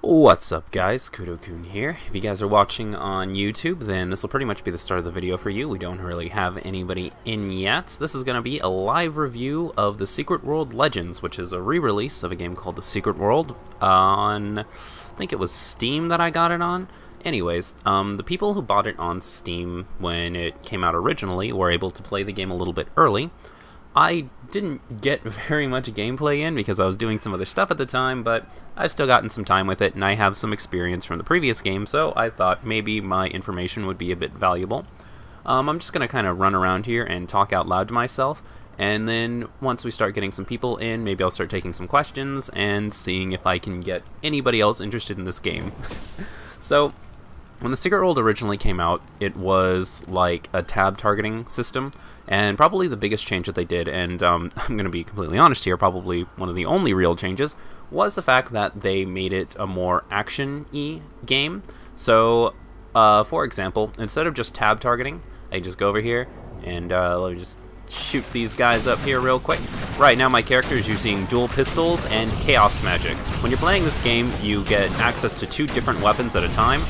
What's up guys, Kudo-kun here. If you guys are watching on YouTube, then this will pretty much be the start of the video for you. We don't really have anybody in yet. This is going to be a live review of The Secret World Legends, which is a re-release of a game called The Secret World on, I think it was Steam that I got it on. Anyways, the people who bought it on Steam when it came out originally were able to play the game a little bit early. I didn't get very much gameplay in because I was doing some other stuff at the time, but I've still gotten some time with it, and I have some experience from the previous game, so I thought maybe my information would be a bit valuable. I'm just going to kind of run around here and talk out loud to myself, and then once we start getting some people in, maybe I'll start taking some questions and seeing if I can get anybody else interested in this game. So, when The Secret World originally came out, it was like a tab targeting system, and probably the biggest change that they did, and I'm going to be completely honest here, probably one of the only real changes, was the fact that they made it a more action-y game. So, for example, instead of just tab targeting, I just go over here, and let me just shoot these guys up here real quick. Right now my character is using dual pistols and chaos magic. When you're playing this game, you get access to 2 different weapons at a time.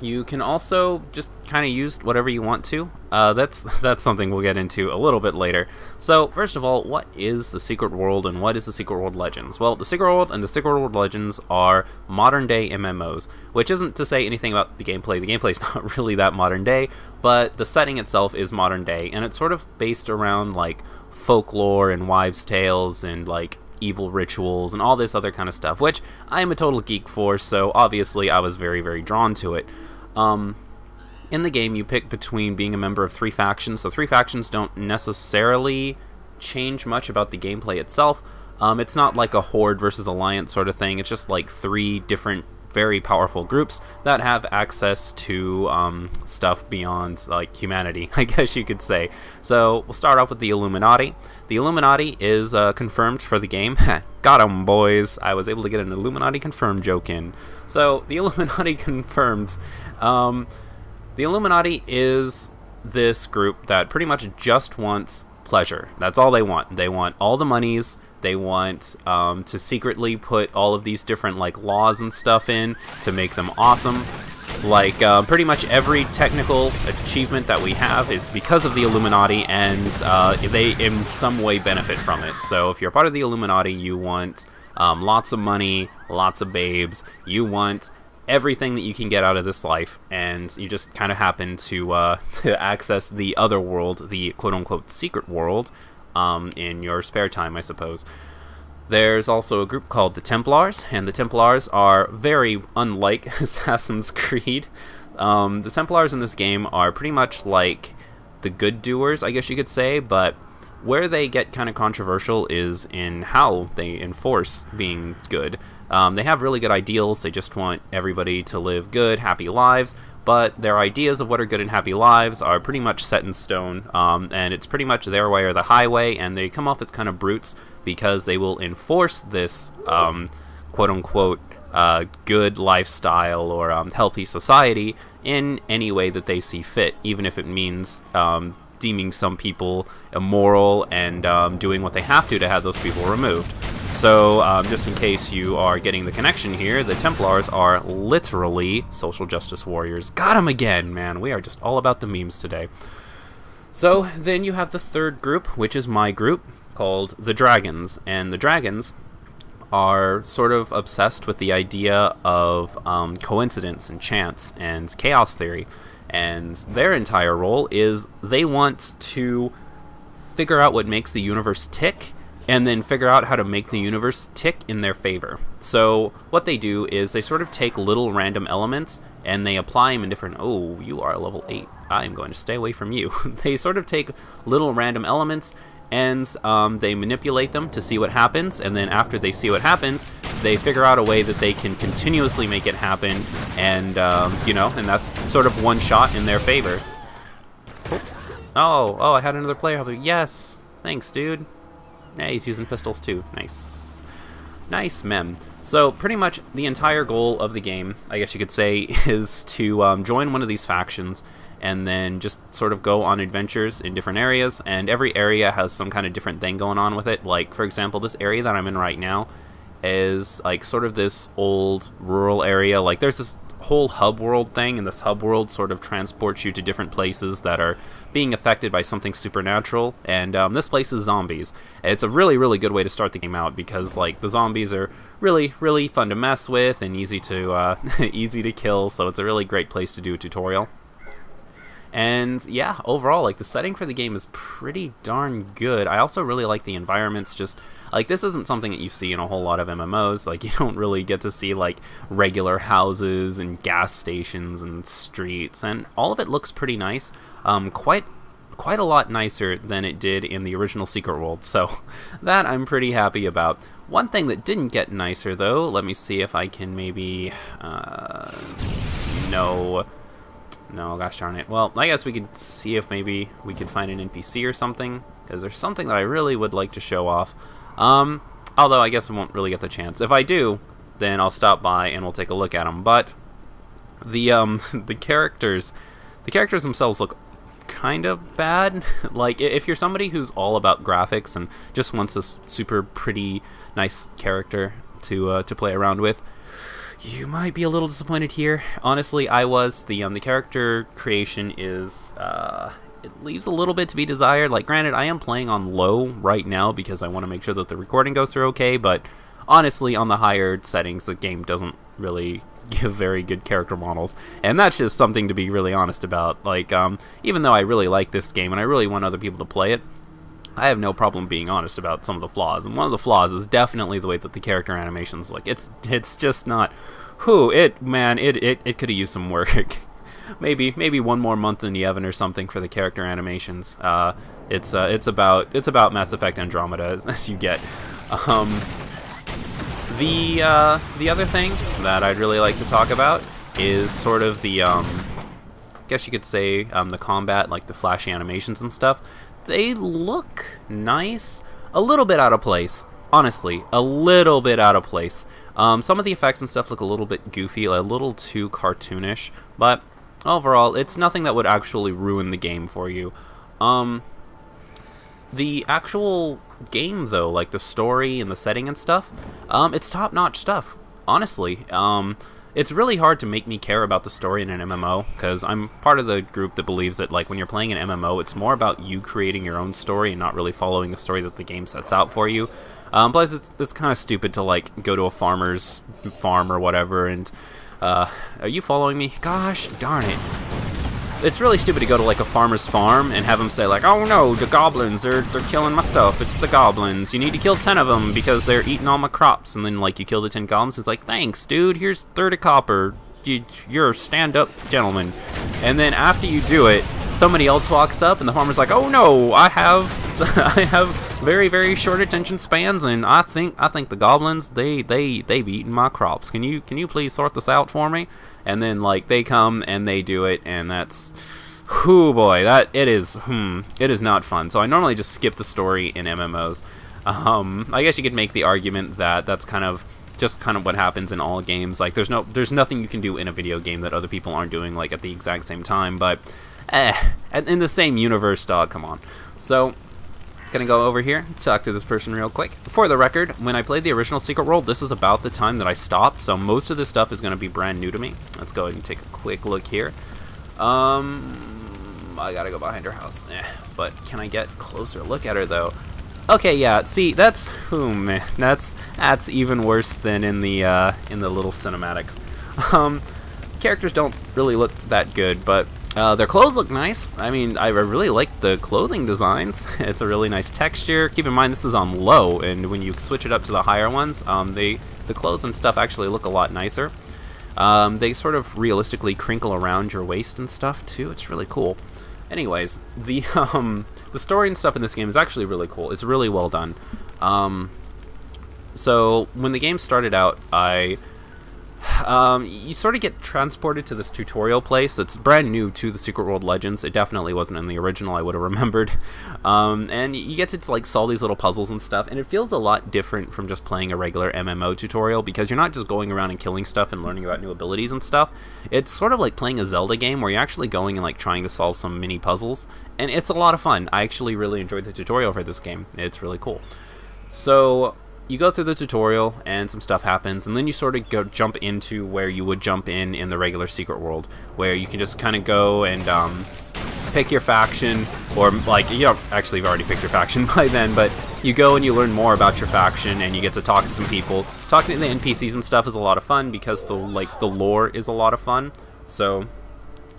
You can also just kind of use whatever you want to. That's something we'll get into a little bit later. So, first of all, what is The Secret World and what is The Secret World Legends? Well, The Secret World and The Secret World Legends are modern-day MMOs, which isn't to say anything about the gameplay. The gameplay's not really that modern-day, but the setting itself is modern-day, and it's sort of based around, like, folklore and wives' tales and, like, evil rituals and all this other kind of stuff, which I am a total geek for, so obviously I was very, very drawn to it. In the game, you pick between being a member of 3 factions. So 3 factions don't necessarily change much about the gameplay itself. It's not like a Horde versus Alliance sort of thing. It's just like 3 different very powerful groups that have access to stuff beyond like humanity, I guess you could say. So we'll start off with the Illuminati. The Illuminati is confirmed for the game. Got 'em, boys. I was able to get an Illuminati confirmed joke in. So the Illuminati confirmed. The Illuminati is this group that pretty much just wants pleasure. That's all they want. They want all the monies. They want to secretly put all of these different like laws and stuff in to make them awesome. Like pretty much every technical achievement that we have is because of the Illuminati, and they in some way benefit from it. So if you're part of the Illuminati, you want lots of money, lots of babes, you want everything that you can get out of this life, and you just kind of happen to to access the other world, the quote-unquote secret world, in your spare time, I suppose. There's also a group called the Templars, and the Templars are very unlike Assassin's Creed. The Templars in this game are pretty much like the good doers, I guess you could say, but where they get kind of controversial is in how they enforce being good. They have really good ideals. They just want everybody to live good, happy lives, but their ideas of what are good and happy lives are pretty much set in stone, and it's pretty much their way or the highway, and they come off as kind of brutes because they will enforce this quote-unquote good lifestyle or healthy society in any way that they see fit, even if it means deeming some people immoral and doing what they have to have those people removed. So, just in case you are getting the connection here, the Templars are literally social justice warriors. Got 'em again, man. We are just all about the memes today. So, then you have the third group, which is my group, called the Dragons. And the Dragons are sort of obsessed with the idea of coincidence and chance and chaos theory. And their entire role is they want to figure out what makes the universe tick, and then figure out how to make the universe tick in their favor. So what they do is they sort of take little random elements and they apply them in different... Oh, you are level 8. I am going to stay away from you. They sort of take little random elements and they manipulate them to see what happens, and then after they see what happens, they figure out a way that they can continuously make it happen, and, you know, and that's sort of one shot in their favor. Oh, I had another player help me. Yes! Thanks, dude. Yeah, he's using pistols too. Nice. Nice, mem. So, pretty much the entire goal of the game, I guess you could say, is to join one of these factions and then just sort of go on adventures in different areas, and every area has some kind of different thing going on with it. Like, for example, this area that I'm in right now is like sort of this old rural area. Like there's this whole hub world thing, and this hub world sort of transports you to different places that are being affected by something supernatural, and this place is zombies. It's a really good way to start the game out, because like the zombies are really fun to mess with and easy to easy to kill, so it's a really great place to do a tutorial. And yeah, overall, like the setting for the game is pretty darn good. I also really like the environments. Just like this isn't something that you see in a whole lot of MMOs. Like you don't really get to see like regular houses and gas stations and streets, and all of it looks pretty nice. Quite a lot nicer than it did in the original Secret World, so that I'm pretty happy about. One thing that didn't get nicer though, let me see if I can maybe no, gosh darn it. Well, I guess we could see if maybe we could find an NPC or something, because there's something that I really would like to show off. Although I guess I won't really get the chance. If I do, then I'll stop by and we'll take a look at them. But the the characters themselves look kind of bad. Like if you're somebody who's all about graphics and just wants a super pretty nice character to play around with, you might be a little disappointed here. Honestly, I was. The character creation is it leaves a little bit to be desired. Like granted, I am playing on low right now because I want to make sure that the recording goes through okay, but honestly on the higher settings the game doesn't really give very good character models, and that's just something to be really honest about. Like even though I really like this game and I really want other people to play it, I have no problem being honest about some of the flaws, and one of the flaws is definitely the way that the character animations look. It's just not, it could have used some work. maybe one more month in the oven or something for the character animations. It's about Mass Effect Andromeda as you get. The other thing that I'd really like to talk about is sort of the I guess you could say the combat, like the flashy animations and stuff. They look nice, a little bit out of place, honestly, a little bit out of place. Some of the effects and stuff look a little bit goofy, a little too cartoonish, but overall, it's nothing that would actually ruin the game for you. The actual game, though, like the story and the setting and stuff, it's top-notch stuff, honestly. It's really hard to make me care about the story in an MMO, because I'm part of the group that believes that like when you're playing an MMO, it's more about you creating your own story and not really following the story that the game sets out for you. Plus, it's kind of stupid to like go to a farmer's farm or whatever and are you following me? Gosh darn it. It's really stupid to go to like a farmer's farm and have them say like, oh no, the goblins, they're killing my stuff, it's the goblins, you need to kill 10 of them because they're eating all my crops, and then like you kill the 10 goblins, it's like, thanks dude, here's 30 copper, you're a stand-up gentleman. And then after you do it, somebody else walks up and the farmer's like, oh no, I have very short attention spans, and I think the goblins, they be eating my crops, can you please sort this out for me? And then like they come and they do it, and that's, whoo boy, that it is not fun. So I normally just skip the story in MMOs. I guess you could make the argument that that's kind of what happens in all games. Like there's nothing you can do in a video game that other people aren't doing like at the exact same time, but in the same universe, dog, come on. So gonna go over here, talk to this person real quick. For the record, when I played the original Secret World, this is about the time that I stopped, so most of this stuff is gonna be brand new to me. Let's go ahead and take a quick look here. I gotta go behind her house. But can I get a closer look at her though? Okay, yeah, see, that's, oh man, that's even worse than in the little cinematics. Characters don't really look that good, but their clothes look nice. I mean, I really like the clothing designs. It's a really nice texture. Keep in mind this is on low, and when you switch it up to the higher ones, the clothes and stuff actually look a lot nicer. They sort of realistically crinkle around your waist and stuff too. It's really cool. Anyways, the story and stuff in this game is actually really cool. It's really well done. So when the game started out, you sort of get transported to this tutorial place that's brand new to the Secret World Legends. It definitely wasn't in the original, I would have remembered. And you get to like solve these little puzzles and stuff, and it feels a lot different from just playing a regular MMO tutorial, because you're not just going around and killing stuff and learning about new abilities and stuff. It's sort of like playing a Zelda game where you're actually going and like trying to solve some mini puzzles, and it's a lot of fun. I actually really enjoyed the tutorial for this game. It's really cool. So you go through the tutorial and some stuff happens, and then you sort of jump into where you would jump in the regular secret world, where you can just kind of go and pick your faction, or like, you don't actually, you've already picked your faction by then, but you go and you learn more about your faction, and you get to talk to some people. Talking to the NPCs and stuff is a lot of fun because the lore is a lot of fun. So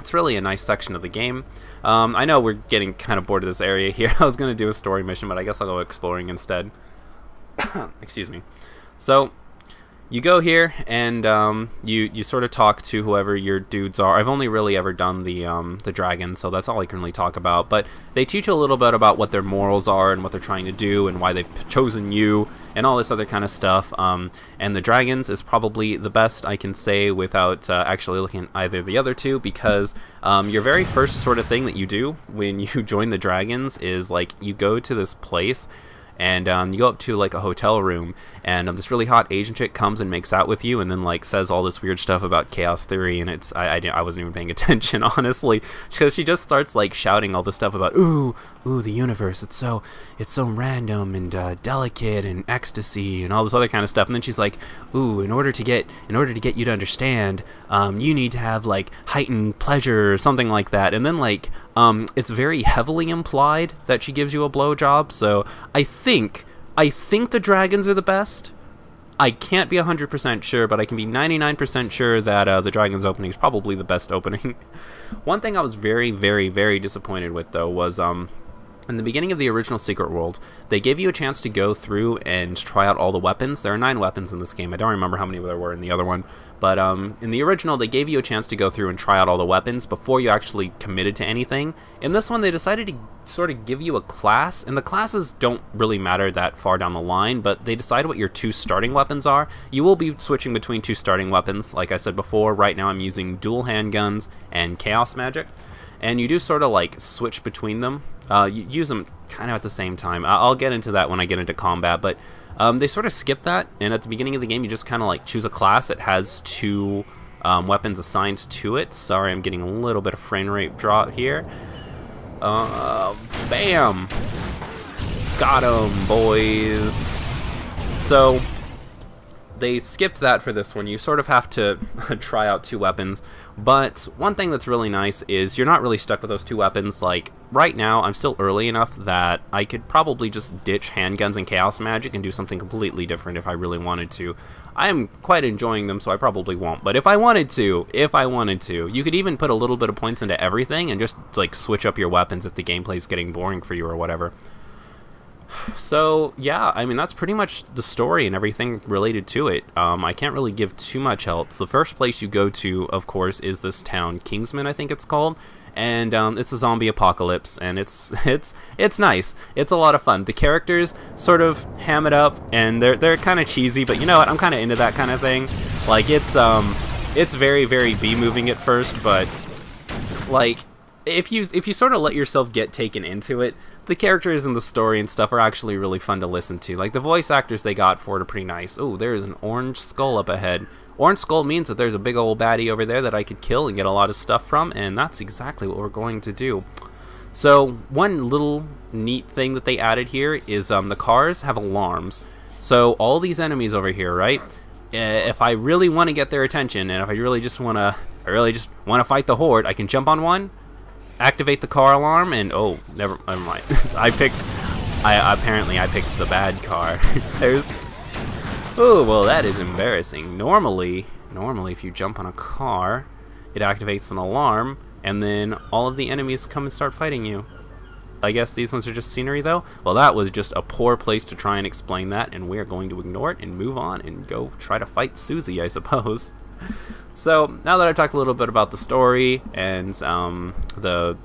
it's really a nice section of the game. I know we're getting kind of bored of this area here. I was going to do a story mission, but I guess I'll go exploring instead. Excuse me. So you go here and you sort of talk to whoever your dudes are. I've only really ever done the dragon, so that's all I can really talk about. But they teach you a little bit about what their morals are and what they're trying to do and why they've chosen you and all this other kind of stuff. And the dragons is probably the best I can say without actually looking at either of the other two, because your very first sort of thing that you do when you join the dragons is like you go to this place. And you go up to like a hotel room, and this really hot Asian chick comes and makes out with you, and then like says all this weird stuff about chaos theory, and it's I wasn't even paying attention, honestly, because she just starts like shouting all this stuff about ooh the universe, it's so random and delicate and ecstasy and all this other kind of stuff, and then she's like, ooh, in order to get you to understand, you need to have like heightened pleasure or something like that, and then like it's very heavily implied that she gives you a blowjob. So I think the dragons are the best. I can't be 100% sure, but I can be 99% sure that the dragons opening is probably the best opening. One thing I was very, very, very disappointed with, though, was in the beginning of the original Secret World, they gave you a chance to go through and try out all the weapons. There are 9 weapons in this game. I don't remember how many there were in the other one. But in the original, they gave you a chance to go through and try out all the weapons before you actually committed to anything. In this one, they decided to sort of give you a class, and the classes don't really matter that far down the line, but they decide what your 2 starting weapons are. You will be switching between 2 starting weapons. Like I said before, right now I'm using dual handguns and chaos magic. And you do sort of like switch between them. You use them kind of at the same time. I'll get into that when I get into combat, but they sort of skip that, and at the beginning of the game you just kind of like choose a class that has 2 weapons assigned to it. Sorry, I'm getting a little bit of frame rate drop here. Bam! Got 'em, boys! So they skipped that for this one. You sort of have to try out 2 weapons, but one thing that's really nice is you're not really stuck with those 2 weapons. Like, right now, I'm still early enough that I could probably just ditch handguns and chaos magic and do something completely different if I really wanted to. I am quite enjoying them, so I probably won't, but if I wanted to, you could even put a little bit of points into everything and just, like, switch up your weapons if the gameplay's getting boring for you or whatever. So yeah, I mean, that's pretty much the story and everything related to it. I can't really give too much else. The first place you go to, of course, is this town, Kingsman, I think it's called, and it's a zombie apocalypse, and it's nice. It's a lot of fun. The characters sort of ham it up, and they're kind of cheesy, but you know what? I'm kind of into that kind of thing. Like, it's very, very B-moving at first, but like, if you sort of let yourself get taken into it, the characters and the story and stuff are actually really fun to listen to. Like, the voice actors they got for it are pretty nice. Oh, there's an orange skull up ahead. Orange skull means that there's a big old baddie over there that I could kill and get a lot of stuff from, and that's exactly what we're going to do. So one little neat thing that they added here is the cars have alarms. So all these enemies over here, right? If I really want to get their attention, and if I really just want to fight the horde, I can jump on one, activate the car alarm, and oh, never mind. Apparently I picked the bad car. Oh, well, that is embarrassing. Normally if you jump on a car, it activates an alarm, and then all of the enemies come and start fighting you. I guess these ones are just scenery, though? Well, that was just a poor place to try and explain that, and we're going to ignore it and move on and go try to fight Susie, I suppose. So, now that I've talked a little bit about the story and the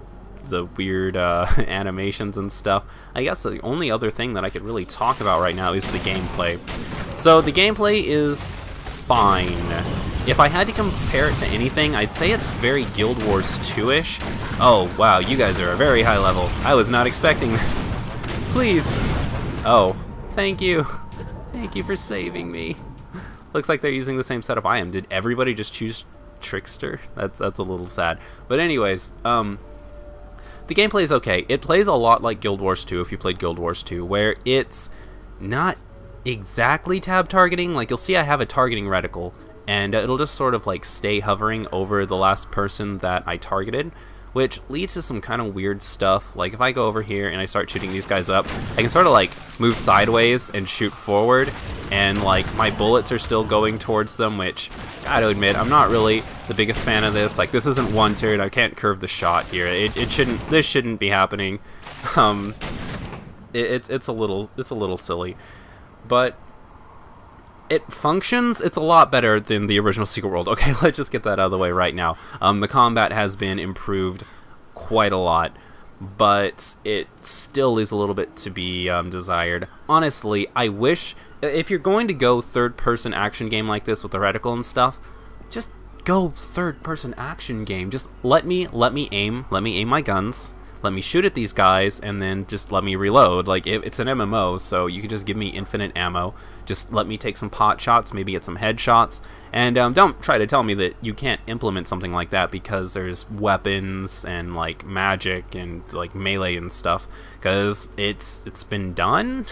weird animations and stuff, I guess the only other thing that I could really talk about right now is the gameplay. So, the gameplay is fine. If I had to compare it to anything, I'd say it's very Guild Wars 2-ish. Oh, wow, you guys are a very high level. I was not expecting this. Please. Oh, thank you. Thank you for saving me. Looks like they're using the same setup I am. Did everybody just choose Trickster? That's a little sad. But anyways, the gameplay is okay. It plays a lot like Guild Wars 2 if you played Guild Wars 2, where it's not exactly tab targeting. Like, you'll see I have a targeting reticle, and it'll just sort of like stay hovering over the last person that I targeted, which leads to some kind of weird stuff. Like, if I go over here and I start shooting these guys up, I can sort of like move sideways and shoot forward, and like my bullets are still going towards them, which, gotta admit, I'm not really the biggest fan of this. Like, this isn't one tiered. I can't curve the shot here. This shouldn't be happening. It's a little silly, but it functions. It's a lot better than the original Secret World. Okay, let's just get that out of the way right now. The combat has been improved quite a lot, but it still leaves a little bit to be desired. Honestly, I wish, if you're going to go third-person action game like this with the reticle and stuff, just go third-person action game. Just let me aim my guns. Let me shoot at these guys, and then just let me reload. Like, it's an MMO, so you can just give me infinite ammo. Just let me take some pot shots, maybe get some headshots, and don't try to tell me that you can't implement something like that because there's weapons and like magic and like melee and stuff. Because it's been done.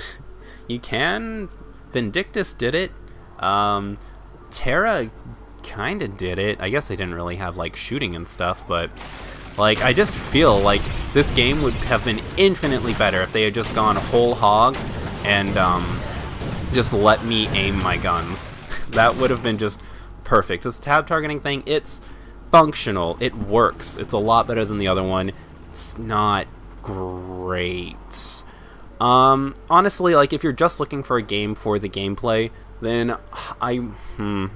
You can. Vindictus did it. Terra kind of did it. I guess they didn't really have like shooting and stuff, but like, I just feel like this game would have been infinitely better if they had just gone whole hog and just let me aim my guns. That would have been just perfect. This tab targeting thing, it's functional. It works. It's a lot better than the other one. It's not great. Honestly, like, if you're just looking for a game for the gameplay, then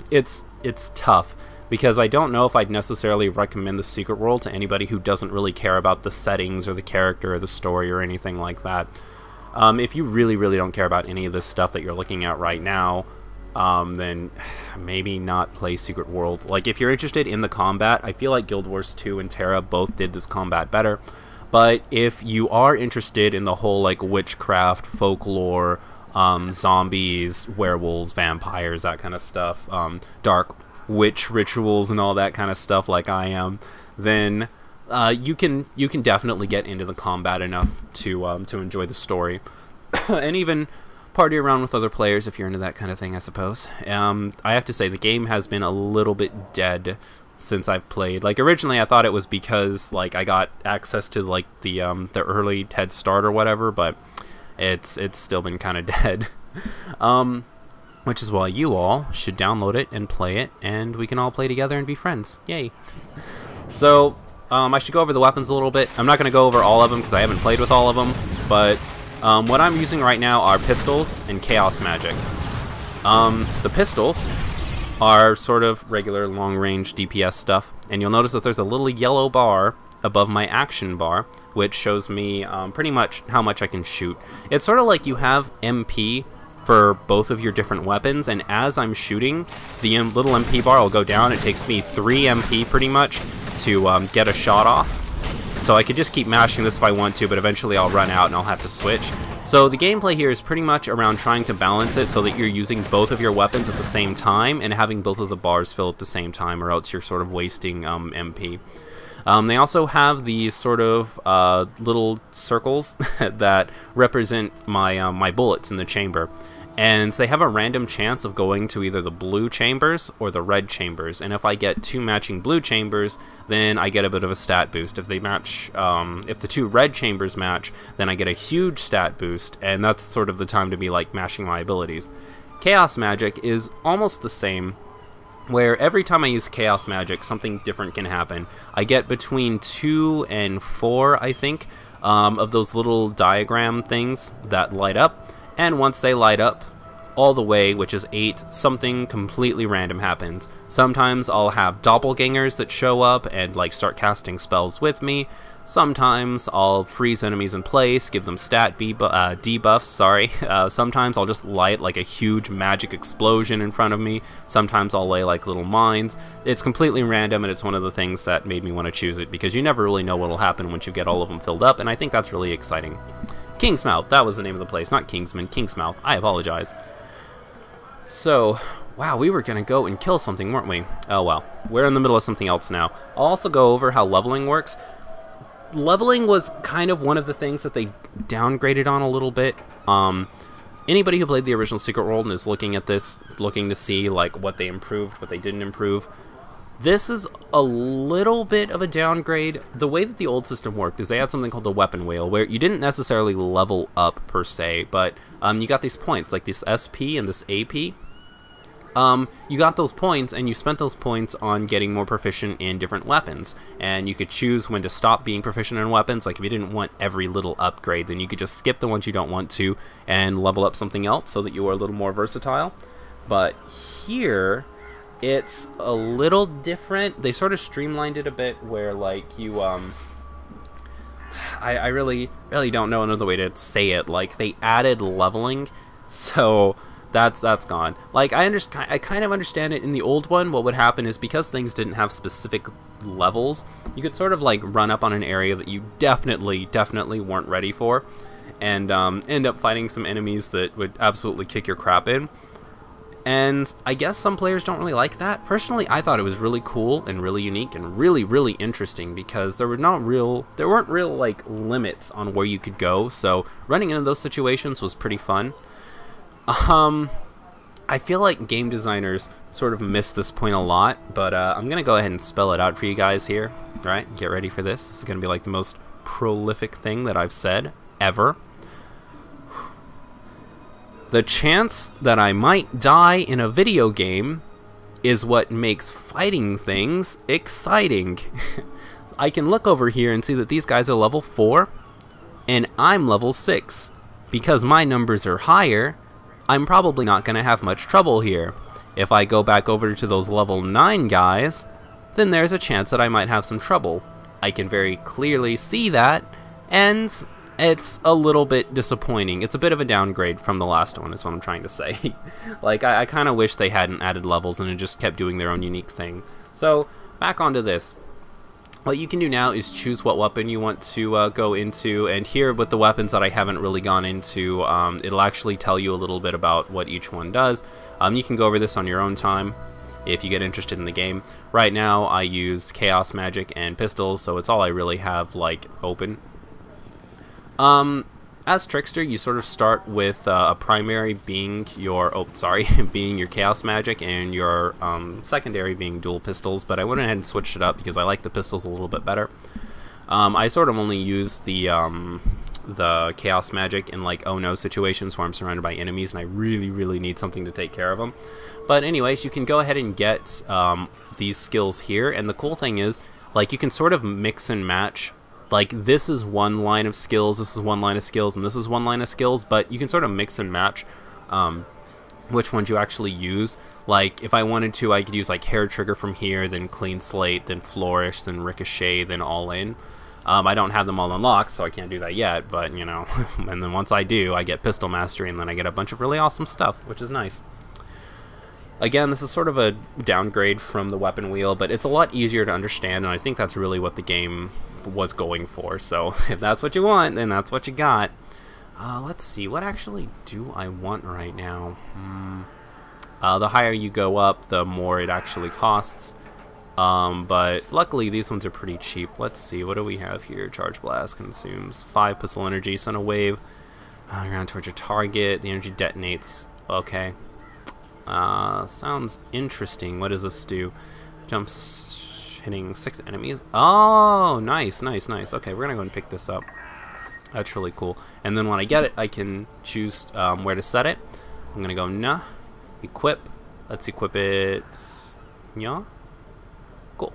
it's tough. Because I don't know if I'd necessarily recommend the Secret World to anybody who doesn't really care about the settings or the character or the story or anything like that. If you really don't care about any of this stuff that you're looking at right now, then maybe not play Secret World. Like, if you're interested in the combat, I feel like Guild Wars 2 and Terra both did this combat better. But if you are interested in the whole, like, witchcraft, folklore, zombies, werewolves, vampires, that kind of stuff, dark witch rituals and all that kind of stuff like I am, then you can definitely get into the combat enough to enjoy the story and even party around with other players if you're into that kind of thing, I suppose. I have to say, the game has been a little bit dead since I've played. Like, originally I thought it was because like I got access to like the early head start or whatever, but it's still been kind of dead. Which is why you all should download it and play it, and we can all play together and be friends. Yay. So, I should go over the weapons a little bit. I'm not going to go over all of them because I haven't played with all of them, but what I'm using right now are pistols and chaos magic. The pistols are sort of regular long-range DPS stuff, and you'll notice that there's a little yellow bar above my action bar, which shows me pretty much how much I can shoot. It's sort of like you have MP for both of your different weapons, and as I'm shooting, the little MP bar will go down. It takes me 3 MP pretty much to get a shot off. So I could just keep mashing this if I want to, but eventually I'll run out and I'll have to switch. So the gameplay here is pretty much around trying to balance it so that you're using both of your weapons at the same time and having both of the bars fill at the same time, or else you're sort of wasting MP. They also have these sort of little circles that represent my bullets in the chamber. And they have a random chance of going to either the blue chambers or the red chambers. And if I get 2 matching blue chambers, then I get a bit of a stat boost. If they match, if the 2 red chambers match, then I get a huge stat boost. And that's sort of the time to be like mashing my abilities. Chaos magic is almost the same, where every time I use chaos magic, something different can happen. I get between 2 and 4, I think, of those little diagram things that light up. And once they light up all the way, which is 8, something completely random happens. Sometimes I'll have doppelgangers that show up and like start casting spells with me. Sometimes I'll freeze enemies in place, give them stat debuffs, sorry. Sometimes I'll just light like a huge magic explosion in front of me. Sometimes I'll lay like little mines. It's completely random, and it's one of the things that made me want to choose it, because you never really know what will happen once you get all of them filled up, and I think that's really exciting. Kingsmouth, that was the name of the place, not Kingsman, Kingsmouth. I apologize. So, wow, we were going to go and kill something, weren't we? Oh well, we're in the middle of something else now. I'll also go over how leveling works. Leveling was kind of one of the things that they downgraded on a little bit. anybody who played the original Secret World and is looking at this, looking to see like what they improved, what they didn't improve, this is a little bit of a downgrade. The way that the old system worked is they had something called the weapon wheel, where you didn't necessarily level up per se, but you got these points, like this SP and this AP. You got those points, and you spent those points on getting more proficient in different weapons, and you could choose when to stop being proficient in weapons. Like if you didn't want every little upgrade, then you could just skip the ones you don't want to and level up something else so that you are a little more versatile. But here, it's a little different. They sort of streamlined it a bit where like you I really don't know another way to say it. Like they added leveling, so that's gone. Like I kind of understand it in the old one. What would happen is because things didn't have specific levels, you could sort of like run up on an area that you definitely weren't ready for, and end up fighting some enemies that would absolutely kick your crap in. And I guess some players don't really like that. Personally, I thought it was really cool and really unique and really interesting because there weren't real like limits on where you could go. So running into those situations was pretty fun. I feel like game designers sort of miss this point a lot, but I'm gonna go ahead and spell it out for you guys here. All right, get ready for this. This is gonna be like the most prolific thing that I've said ever. The chance that I might die in a video game is what makes fighting things exciting. I can look over here and see that these guys are level 4 and I'm level 6. Because my numbers are higher, I'm probably not going to have much trouble here. If I go back over to those level 9 guys, then there's a chance that I might have some trouble. I can very clearly see that, and it's a little bit disappointing. It's a bit of a downgrade from the last one, is what I'm trying to say. Like, I kind of wish they hadn't added levels and it just kept doing their own unique thing. So, back onto this. What you can do now is choose what weapon you want to go into, and here with the weapons that I haven't really gone into, it'll actually tell you a little bit about what each one does. You can go over this on your own time if you get interested in the game. Right now, I use Chaos Magic and Pistols, so it's all I really have, like, open. As Trickster, you sort of start with a primary being your, being your Chaos Magic, and your secondary being dual pistols, but I went ahead and switched it up because I like the pistols a little bit better. I sort of only use the Chaos Magic in like oh no situations where I'm surrounded by enemies and I really need something to take care of them. But anyways, you can go ahead and get these skills here, and the cool thing is, like, you can sort of mix and match. Like, this is one line of skills, this is one line of skills, and this is one line of skills, but you can sort of mix and match which ones you actually use. Like, if I wanted to, I could use, like, Hair Trigger from here, then Clean Slate, then Flourish, then Ricochet, then All In. I don't have them all unlocked, so I can't do that yet, but, you know, and then once I do, I get Pistol Mastery, and then I get a bunch of really awesome stuff, which is nice. Again, this is sort of a downgrade from the weapon wheel, but it's a lot easier to understand, and I think that's really what the game was going for. So if that's what you want, then that's what you got. Let's see, what actually do I want right now? The higher you go up, the more it actually costs. But luckily these ones are pretty cheap. Let's see, what do we have here? Charge Blast consumes 5 pistol energy, Send a Wave around towards your target. The energy detonates. Okay. Sounds interesting. What does this do? Jumps, hitting 6 enemies. Oh, nice. Okay, we're gonna go and pick this up. That's really cool. And then when I get it, I can choose where to set it. I'm gonna go nah, equip. Let's equip it. Yeah. Cool.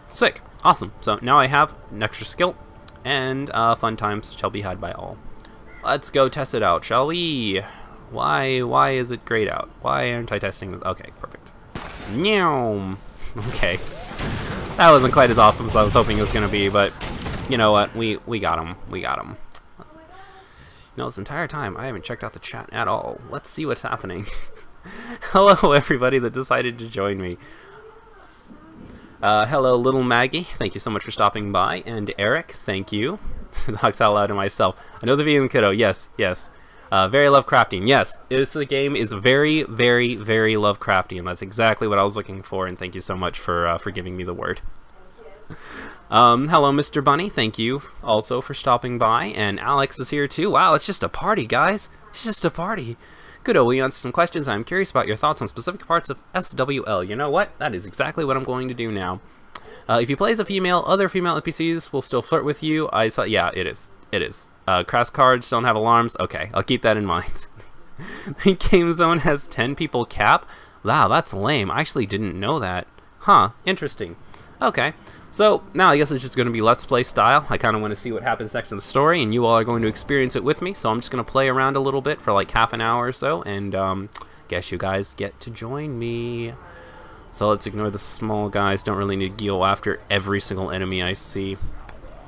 Sick. Awesome. So now I have an extra skill, and fun times shall be had by all. Let's go test it out, shall we? Why is it grayed out? Why aren't I testing this? Okay, perfect. Meow. Okay. That wasn't quite as awesome as I was hoping it was going to be, but you know what? We got him. We got him. You know, this entire time, I haven't checked out the chat at all. Let's see what's happening. Hello, everybody that decided to join me. Hello, Little Maggie. Thank you so much for stopping by. And Eric, thank you. Dogs out loud to myself. I know the vegan kiddo. Yes. Very Lovecraftian. Yes, this game is very Lovecraftian. That's exactly what I was looking for, and thank you so much for giving me the word. Hello, Mr. Bunny. Thank you also for stopping by. And Alex is here too. Wow, it's just a party, guys. It's just a party. Good, we answer some questions. I'm curious about your thoughts on specific parts of SWL. You know what? That is exactly what I'm going to do now. If you play as a female, other female NPCs will still flirt with you. I saw. Yeah, it is. It is. Crash cards don't have alarms. Okay, I'll keep that in mind. The game zone has 10 people cap. Wow, that's lame. I actually didn't know that. Huh, interesting. Okay, so now I guess it's just going to be Let's Play style. I kind of want to see what happens next in the story, and you all are going to experience it with me, so I'm just going to play around a little bit for like half an hour or so, and guess you guys get to join me. So let's ignore the small guys. Don't really need to go after every single enemy I see.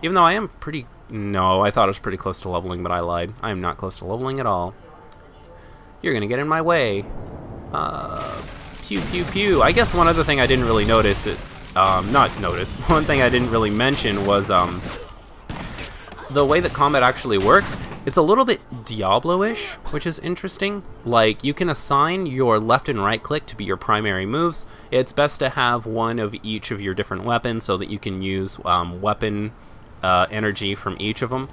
Even though I am pretty... No, I thought I was pretty close to leveling, but I lied. I am not close to leveling at all. You're going to get in my way. Pew, pew, pew. I guess one other thing I didn't really notice... One thing I didn't really mention was the way that combat actually works. It's a little bit Diablo-ish, which is interesting. Like, you can assign your left and right click to be your primary moves. It's best to have one of each of your different weapons so that you can use weapon energy from each of them.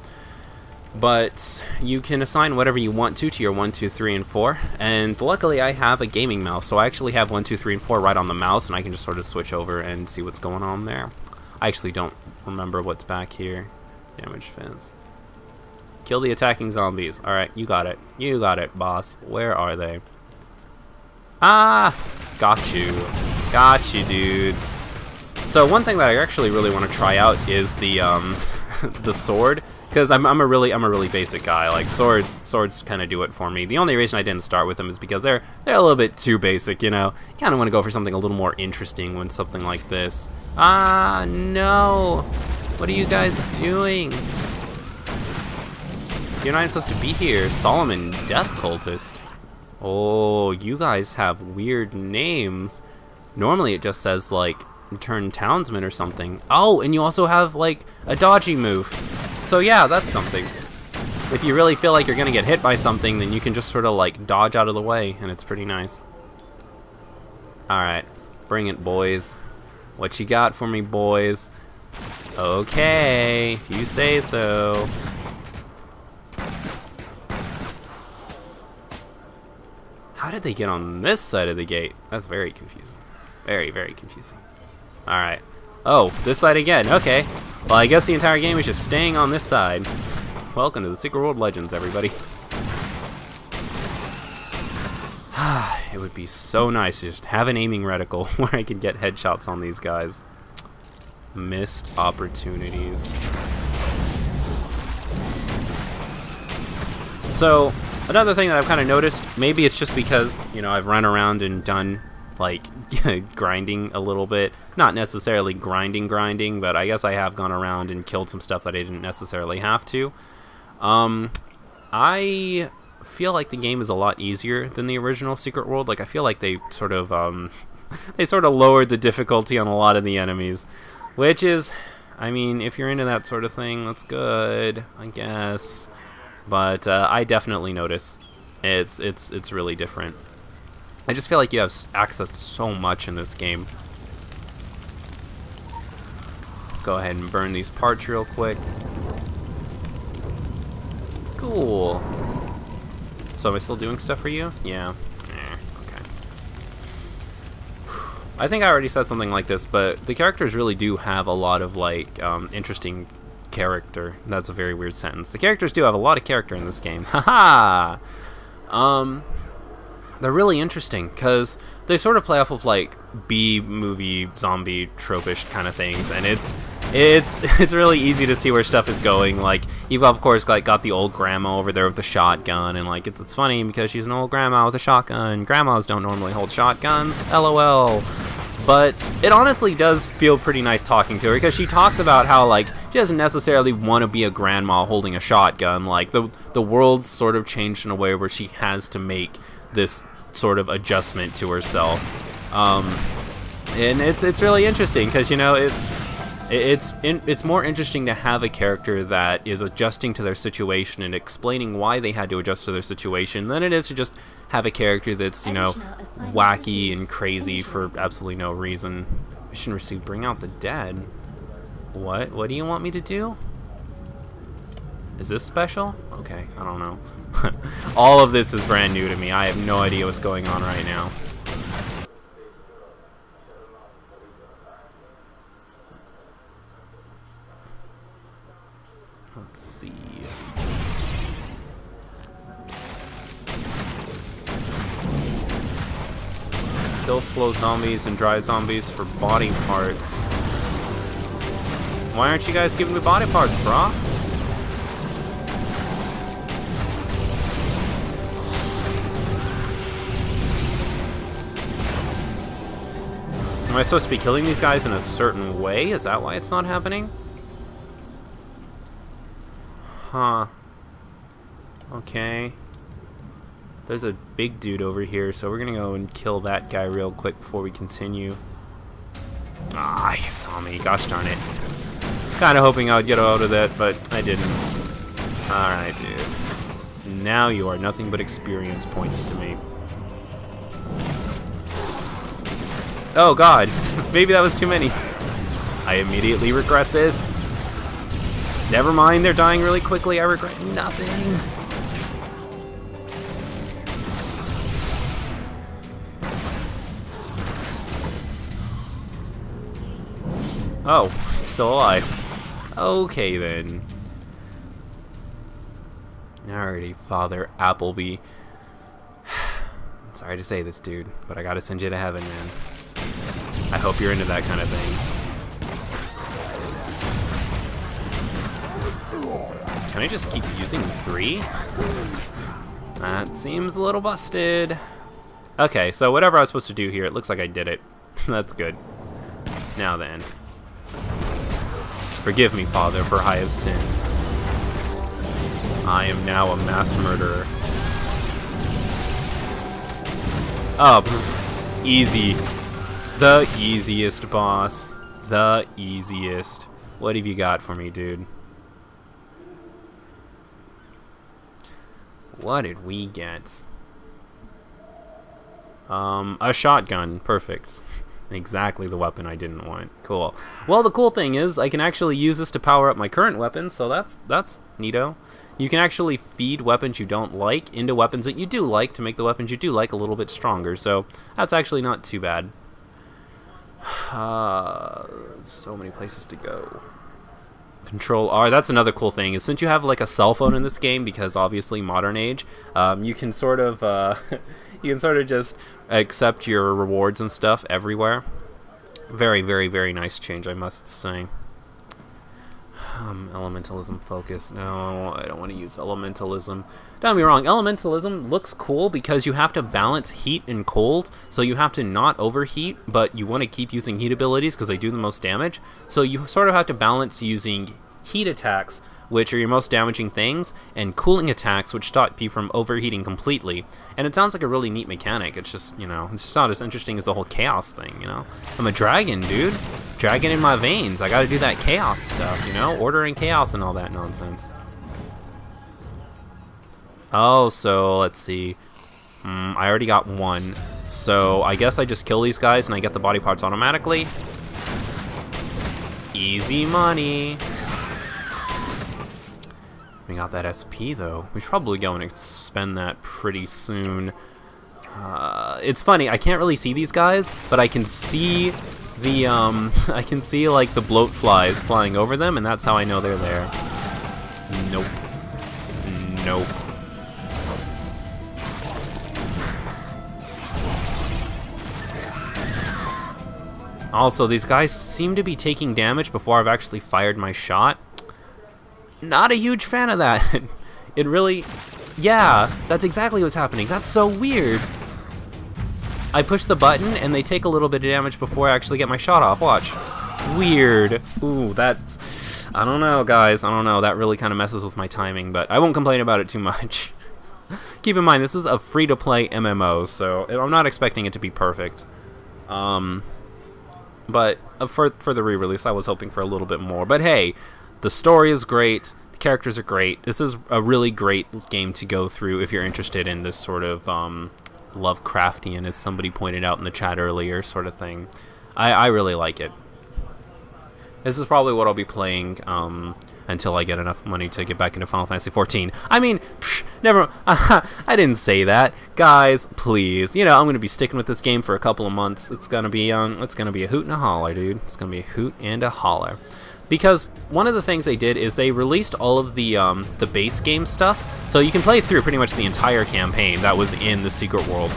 But you can assign whatever you want to your 1, 2, 3, and 4. And luckily I have a gaming mouse, so I actually have 1, 2, 3, and 4 right on the mouse, and I can just sort of switch over and see what's going on there. I actually don't remember what's back here. Damage fence. Kill the attacking zombies. Alright, you got it. You got it, boss. Where are they? Ah! Got you. Got you, dudes. So one thing that I actually really want to try out is the the sword. Because I'm a really basic guy. Like swords kind of do it for me. The only reason I didn't start with them is because they're a little bit too basic, you know. You kind of want to go for something a little more interesting when something like this. Ah, no! What are you guys doing? You're not even supposed to be here. Solomon, Death Cultist. Oh, you guys have weird names. Normally it just says like Return Townsman or something. Oh, and you also have like a dodgy move. So yeah, that's something. If you really feel like you're gonna get hit by something, then you can just sort of like dodge out of the way, and it's pretty nice. Alright, bring it, boys. What you got for me, boys? Okay, if you say so. How did they get on this side of the gate? That's very confusing. Very, very confusing. Alright. Oh, this side again. Okay. Well, I guess the entire game is just staying on this side. Welcome to the Secret World Legends, everybody. It would be so nice to just have an aiming reticle where I could get headshots on these guys. Missed opportunities. So, another thing that I've kind of noticed, maybe it's just because, you know, I've run around and done like grinding a little bit. Not necessarily grinding, but I guess I have gone around and killed some stuff that I didn't necessarily have to. I feel like the game is a lot easier than the original Secret World. Like, I feel like they sort of lowered the difficulty on a lot of the enemies, which is, I mean, if you're into that sort of thing, that's good, I guess. But I definitely notice it's really different. I just feel like you have access to so much in this game. Let's go ahead and burn these parts real quick. Cool. So am I still doing stuff for you? Yeah. Okay. I think I already said something like this, but the characters really do have a lot of like interesting character. That's a very weird sentence. The characters do have a lot of character in this game. Haha. They're really interesting because they sort of play off of like B-movie zombie tropish kind of things, and it's really easy to see where stuff is going. Like, you've of course like got the old grandma over there with the shotgun, and like it's funny because she's an old grandma with a shotgun. Grandmas don't normally hold shotguns, LOL. But it honestly does feel pretty nice talking to her, because she talks about how like she doesn't necessarily want to be a grandma holding a shotgun. Like the world's sort of changed in a way where she has to make this sort of adjustment to herself, and it's really interesting because, you know, it's more interesting to have a character that is adjusting to their situation and explaining why they had to adjust to their situation than it is to just have a character that's, you know, wacky and crazy for absolutely no reason. Mission received, bring out the dead. What? What do you want me to do? Is this special? Okay, I don't know. All of this is brand new to me. I have no idea what's going on right now. Let's see. Kill slow zombies and dry zombies for body parts. Why aren't you guys giving me body parts, brah? Am I supposed to be killing these guys in a certain way? Is that why it's not happening? Huh. Okay. There's a big dude over here, so we're gonna go and kill that guy real quick before we continue. Ah, he saw me. Gosh darn it. Kinda hoping I would get out of that, but I didn't. Alright, dude. Now you are nothing but experience points to me. Oh god, maybe that was too many. I immediately regret this. Never mind, they're dying really quickly. I regret nothing. Oh, still alive. Okay then. Alrighty, Father Appleby. Sorry to say this, dude, but I gotta send you to heaven, man. I hope you're into that kind of thing. Can I just keep using 3? That seems a little busted. Okay, so whatever I was supposed to do here, it looks like I did it. That's good. Now then. Forgive me, Father, for I have sinned. I am now a mass murderer. Oh, easy. The easiest, boss. The easiest. What have you got for me, dude? What did we get? A shotgun. Perfect. Exactly the weapon I didn't want. Cool. Well, the cool thing is I can actually use this to power up my current weapon, so that's neato. You can actually feed weapons you don't like into weapons that you do like to make the weapons you do like a little bit stronger, so that's actually not too bad. So many places to go. Control R. That's another cool thing, is since you have like a cell phone in this game, because obviously modern age, you can sort of just accept your rewards and stuff everywhere. Very, very, very nice change, I must say. Elementalism focus. No, I don't want to use elementalism. Don't get me wrong, elementalism looks cool because you have to balance heat and cold, so you have to not overheat, but you want to keep using heat abilities because they do the most damage. So you sort of have to balance using heat attacks, which are your most damaging things, and cooling attacks, which stop you from overheating completely. And it sounds like a really neat mechanic. It's just, you know, it's just not as interesting as the whole chaos thing, you know? I'm a dragon, dude. Dragon in my veins. I gotta do that chaos stuff, you know? Order and chaos and all that nonsense. Oh, so let's see. I already got one. So I guess I just kill these guys and I get the body parts automatically. Easy money. We got that SP though. We should probably go and spend that pretty soon. It's funny, I can't really see these guys, but I can see the I can see like the bloat flies flying over them, and that's how I know they're there. Nope. Nope. Also, these guys seem to be taking damage before I've actually fired my shot. Not a huge fan of that. It really... Yeah, that's exactly what's happening. That's so weird. I push the button and they take a little bit of damage before I actually get my shot off. Watch. Weird. Ooh, that's... I don't know, guys. I don't know. That really kind of messes with my timing, but I won't complain about it too much. Keep in mind, this is a free-to-play MMO, so I'm not expecting it to be perfect. But for the re-release, I was hoping for a little bit more. But hey, the story is great. The characters are great. This is a really great game to go through if you're interested in this sort of Lovecraftian, as somebody pointed out in the chat earlier, sort of thing. I really like it. This is probably what I'll be playing until I get enough money to get back into Final Fantasy 14. I mean, never. I didn't say that, guys. Please, you know, I'm gonna be sticking with this game for a couple of months. It's gonna be a hoot and a holler, dude. It's gonna be a hoot and a holler. Because one of the things they did is they released all of the base game stuff, so you can play through pretty much the entire campaign that was in the Secret World.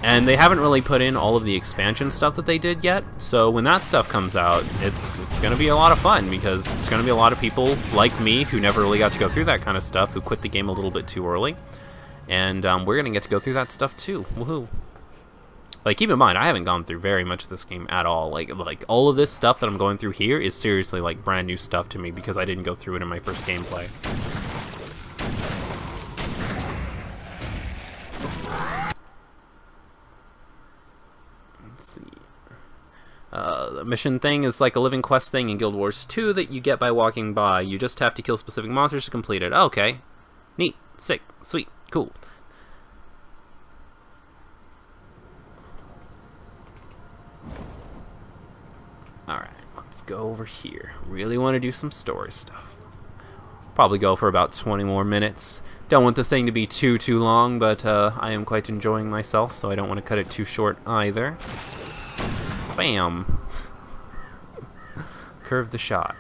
And they haven't really put in all of the expansion stuff that they did yet, so when that stuff comes out, it's going to be a lot of fun, because it's going to be a lot of people like me who never really got to go through that kind of stuff, who quit the game a little bit too early, and we're going to get to go through that stuff too. Woohoo! Like, keep in mind, I haven't gone through very much of this game at all. Like all of this stuff that I'm going through here is seriously like brand new stuff to me, because I didn't go through it in my first gameplay. The mission thing is like a living quest thing in Guild Wars 2 that you get by walking by. You just have to kill specific monsters to complete it. Okay. Neat. Sick. Sweet. Cool. Alright, let's go over here. Really want to do some story stuff. Probably go for about 20 more minutes. Don't want this thing to be too long, but I am quite enjoying myself, so I don't want to cut it too short either. Bam! Curve the shot.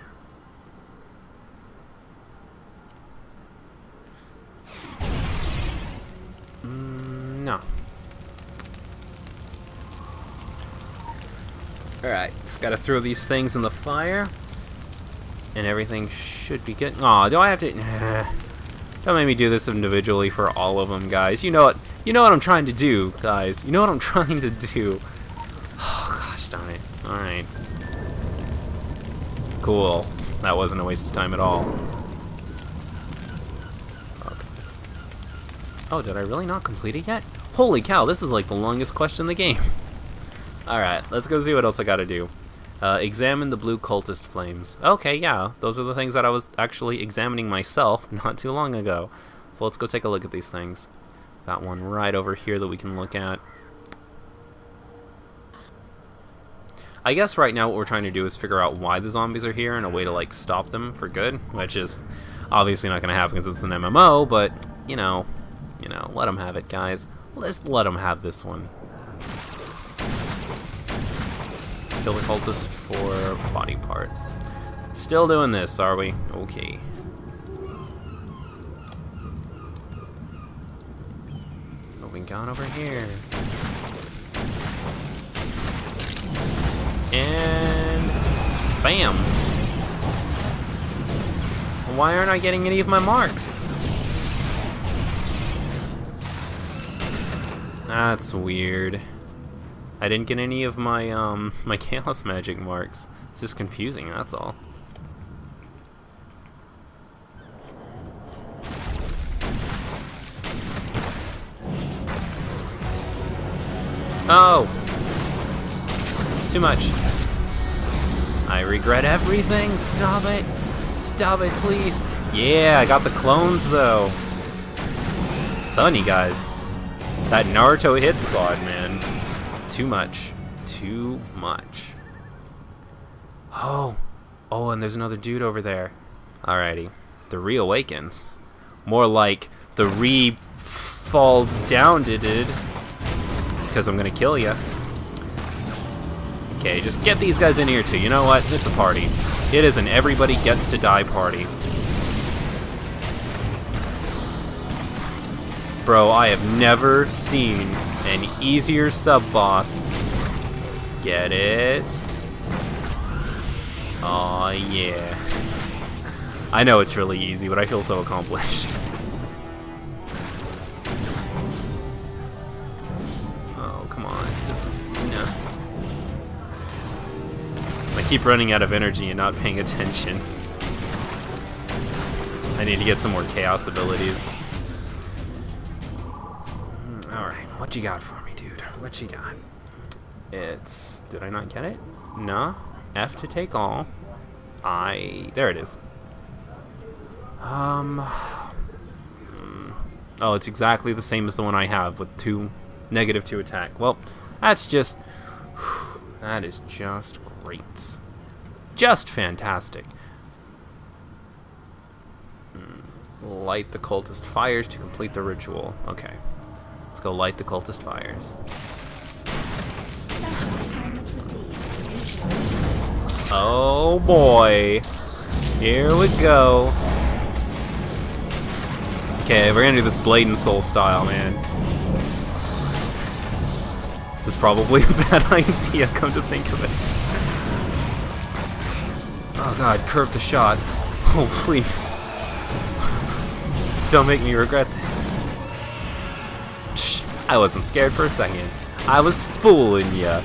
No. Alright, just gotta throw these things in the fire, and everything should be good. Aw, do I have to... Don't make me do this individually for all of them, guys. You know what? You know what I'm trying to do, guys. You know what I'm trying to do. Oh, gosh darn it. Alright. Cool. That wasn't a waste of time at all. Oh, did I really not complete it yet? Holy cow, this is like the longest quest in the game. Alright, let's go see what else I gotta do. Examine the blue cultist flames. Okay, yeah, those are the things that I was actually examining myself not too long ago. So let's go take a look at these things. Got one right over here that we can look at. I guess right now what we're trying to do is figure out why the zombies are here and a way to like stop them for good, which is obviously not going to happen because it's an MMO, but you know, let them have it, guys. Let's let them have this one. Kill the cultists for body parts. Still doing this, are we? Okay. Moving on over here. And bam! Why aren't I getting any of my marks? That's weird. I didn't get any of my my chaos magic marks. It's just confusing, that's all. Oh! Too much. I regret everything. Stop it. Stop it, please. Yeah, I got the clones, though. I'm telling you guys. That Naruto hit squad, man. Too much. Too much. Oh. Oh, and there's another dude over there. Alrighty. The reawakens. More like the falls down, did. Because I'm gonna kill ya. Okay, just get these guys in here too. You know what? It's a party. It is an everybody gets to die party. Bro, I have never seen an easier sub-boss. Get it? Aw, yeah. I know it's really easy, but I feel so accomplished. Oh, come on. Just, no. I keep running out of energy and not paying attention. I need to get some more chaos abilities. Alright, what you got for me, dude? What you got? It's... Did I not get it? No. F to take all. There it is. Oh, it's exactly the same as the one I have with -2 attack. Well, that's just... That is just great. just fantastic. Light the cultist fires to complete the ritual. Okay. Let's go light the cultist fires. Oh boy. Here we go. Okay, we're gonna do this Blade and Soul style, man. This is probably a bad idea, come to think of it. Oh god, curve the shot. Oh, please. Don't make me regret this. Psh, I wasn't scared for a second. I was fooling ya.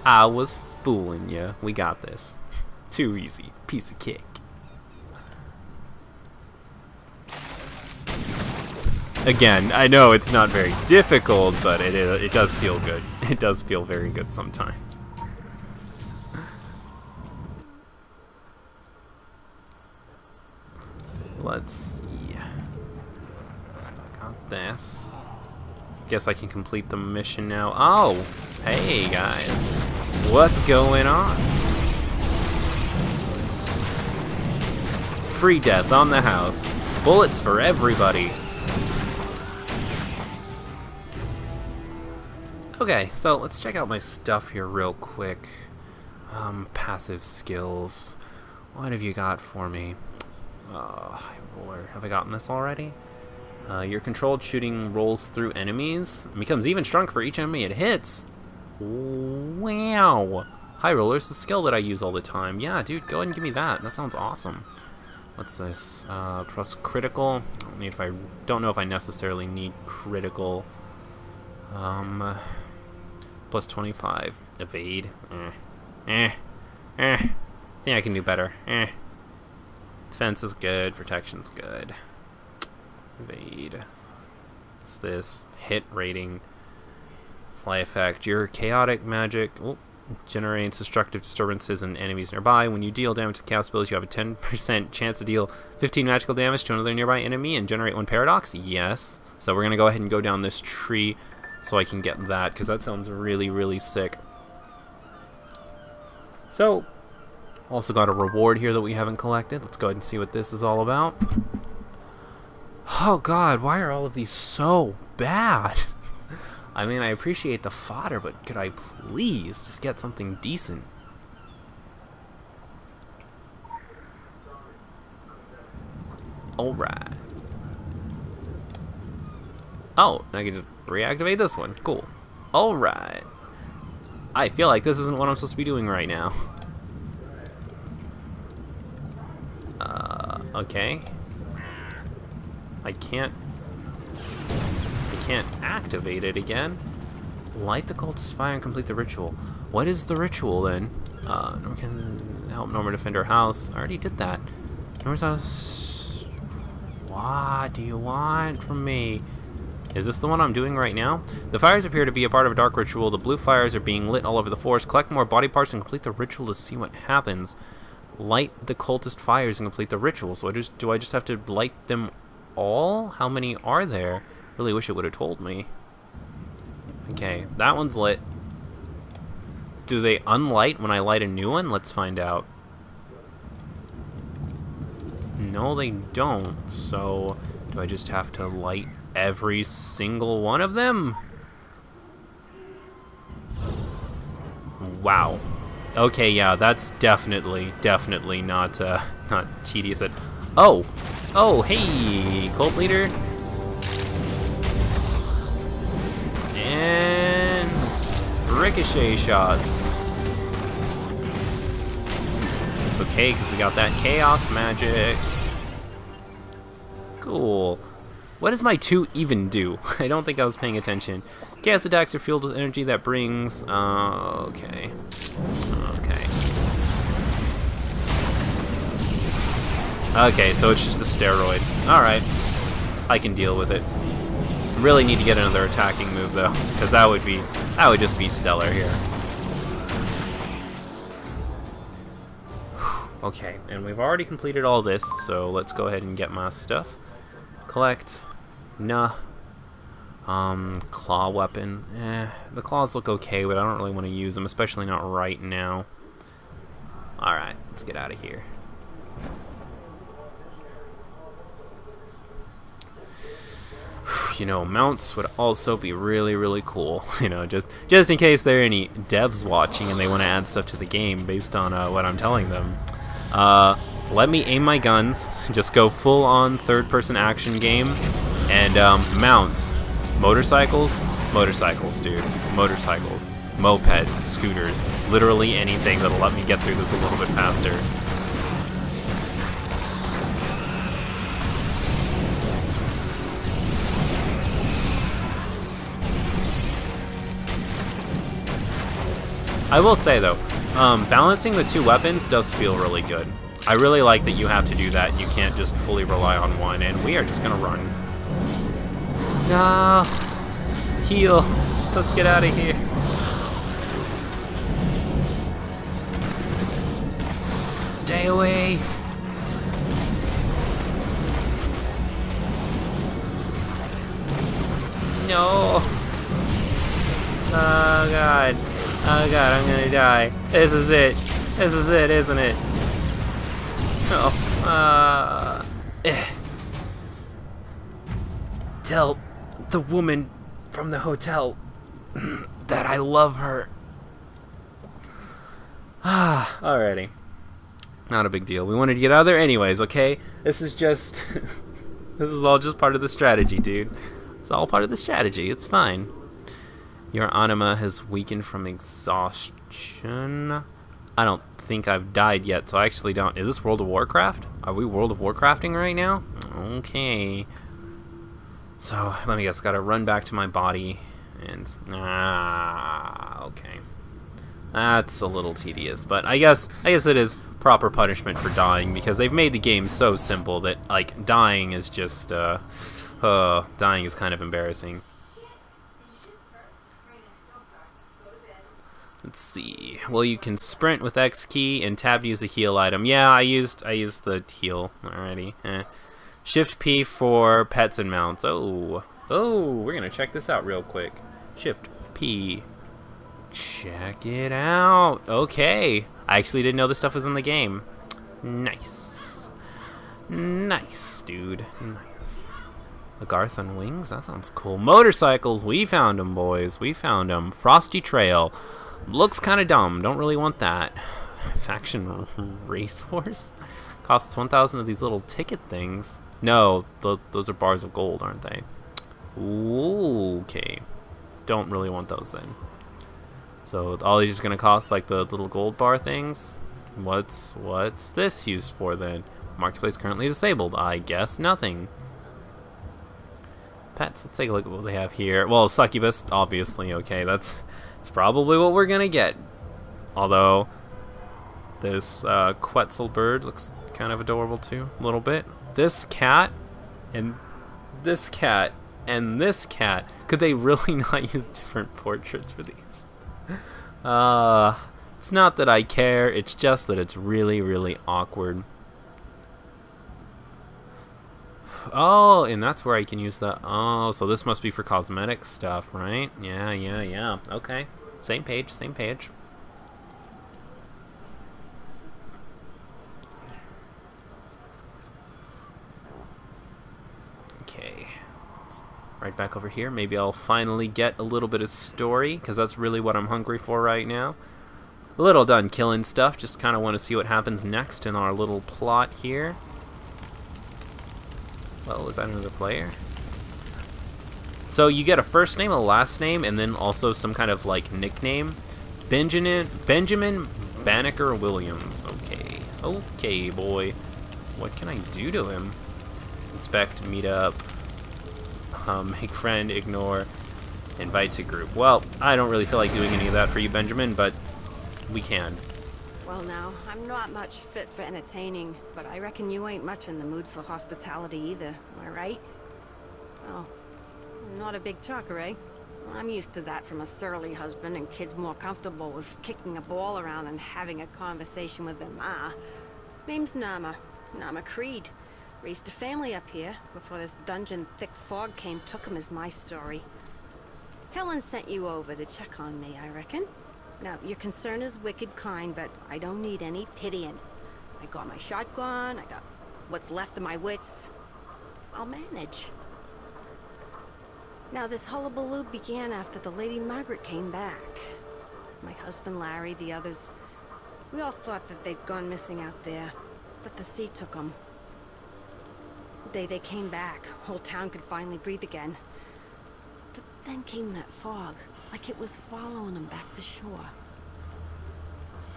I was fooling ya. We got this. Too easy. Piece of cake. Again, I know it's not very difficult, but it does feel good. It does feel very good sometimes. Let's see. So I got this. Guess I can complete the mission now. Oh, hey guys. What's going on? Free death on the house. Bullets for everybody. Okay, so let's check out my stuff here real quick. Passive skills. What have you got for me? High roller. Have I gotten this already? Your controlled shooting rolls through enemies and becomes even stronger for each enemy it hits. Wow. High roller is the skill that I use all the time. Yeah, dude, go ahead and give me that. That sounds awesome. What's this? Plus critical. I don't know if I necessarily need critical. Plus 25. Evade. Think I can do better. Defense is good. Protection's good. Evade. What's this? Hit rating. Fly effect. Your chaotic magic generates destructive disturbances in enemies nearby. When you deal damage to chaos abilities, you have a 10% chance to deal 15 magical damage to another nearby enemy and generate 1 paradox. Yes. So we're going to go ahead and go down this tree so I can get that, because that sounds really, really sick. So, also got a reward here that we haven't collected. Let's go ahead and see what this is all about. Oh god, why are all of these so bad? I mean, I appreciate the fodder, but could I please just get something decent? Alright. Oh, I can just reactivate this one. Cool. Alright. I feel like this isn't what I'm supposed to be doing right now. Okay. I can't activate it again. Light the cultist fire and complete the ritual. What is the ritual then? Norma can help Norma defend her house. I already did that. Norma's house. What do you want from me? Is this the one I'm doing right now? The fires appear to be a part of a dark ritual. The blue fires are being lit all over the forest. Collect more body parts and complete the ritual to see what happens. Light the cultist fires and complete the ritual. So do I just have to light them all? How many are there? Really wish it would have told me. Okay, that one's lit. Do they unlight when I light a new one? Let's find out. No, they don't. So, do I just have to light every single one of them? Wow. Okay, yeah, that's definitely not tedious. Oh, hey, cult leader. And ricochet shots. It's okay, because we got that chaos magic. Cool. What does my 2 even do? I don't think I was paying attention. Chaos attacks are fueled with energy that brings... okay. Okay, so it's just a steroid. Alright. I can deal with it. Really need to get another attacking move, though, because that would just be stellar here. Okay, and we've already completed all this, so let's go ahead and get my stuff. Collect. Nah. Claw weapon. The claws look okay, but I don't really want to use them, especially not right now. Alright, let's get out of here. You know, mounts would also be really, really cool. You know, just in case there are any devs watching and they want to add stuff to the game based on what I'm telling them. Let me aim my guns, just go full-on third-person action game, and mounts. Motorcycles, dude. Motorcycles. Mopeds, scooters, literally anything that'll let me get through this a little bit faster. I will say though, balancing the two weapons does feel really good. I really like that you have to do that. You can't just fully rely on one, and we are just gonna run. Nah, heal. Let's get out of here. Stay away. No. Oh god. Oh god, I'm gonna die. This is it. This is it, isn't it? Oh. Tell the woman from the hotel that I love her. Alrighty. Not a big deal. We wanted to get out of there anyways, okay? This is just... this is all just part of the strategy, dude. It's all part of the strategy. It's fine. Your anima has weakened from exhaustion. I don't think I've died yet, so I actually don't... Is this World of Warcraft? Are we World of Warcrafting right now? Okay. So, let me guess. Gotta run back to my body and... okay. That's a little tedious, but I guess it is proper punishment for dying, because they've made the game so simple that, like, dying is just, dying is kind of embarrassing. Let's see. Well, you can sprint with X key and tab to use a heal item. Yeah, I used the heal already. Shift P for pets and mounts. Oh, we're gonna check this out real quick. Shift P. Check it out. Okay. I actually didn't know this stuff was in the game. Nice. Nice, dude. Nice. A Garth on wings? That sounds cool. Motorcycles. We found them, boys. We found them. Frosty Trail. Looks kind of dumb. Don't really want that. Faction Racehorse? Costs 1,000 of these little ticket things. No, those are bars of gold, aren't they? Ooh, okay. Don't really want those then. So all these are gonna cost like the little gold bar things. What's this used for then? Marketplace currently disabled. I guess nothing. Pets. Let's take a look at what they have here. Well, succubus, obviously. Okay, that's probably what we're gonna get. Although this Quetzal bird looks kind of adorable too, a little bit. This cat and this cat and this cat. Could they really not use different portraits for these? It's not that I care, it's just that it's really, really awkward. Oh, and that's where I can use the... Oh, so this must be for cosmetic stuff, right? Yeah. Okay. Same page, same page. Okay. Right back over here. Maybe I'll finally get a little bit of story, because that's really what I'm hungry for right now. A little done killing stuff, just kind of want to see what happens next in our little plot here. Well, is that another player? So you get a first name, a last name, and then also some kind of like nickname. Benjamin Banneker Williams. Okay, boy. What can I do to him? Inspect, meet up. Make friend, ignore, invite to group. Well, I don't really feel like doing any of that for you, Benjamin, but we can. Well now, I'm not much fit for entertaining, but I reckon you ain't much in the mood for hospitality either, am I right? Oh, not a big talker, eh? I'm used to that from a surly husband, and kids more comfortable with kicking a ball around and having a conversation with their ma. Name's Nama Creed. Raised a family up here before this dungeon thick fog took him is my story. Helen sent you over to check on me, I reckon. Now, your concern is wicked kind, but I don't need any pitying. I got my shotgun, I got what's left of my wits. I'll manage. Now, this hullabaloo began after the Lady Margaret came back. My husband Larry, the others, we all thought that they'd gone missing out there, but the sea took them. They came back. Whole town could finally breathe again. But then came that fog, like it was following them back to shore.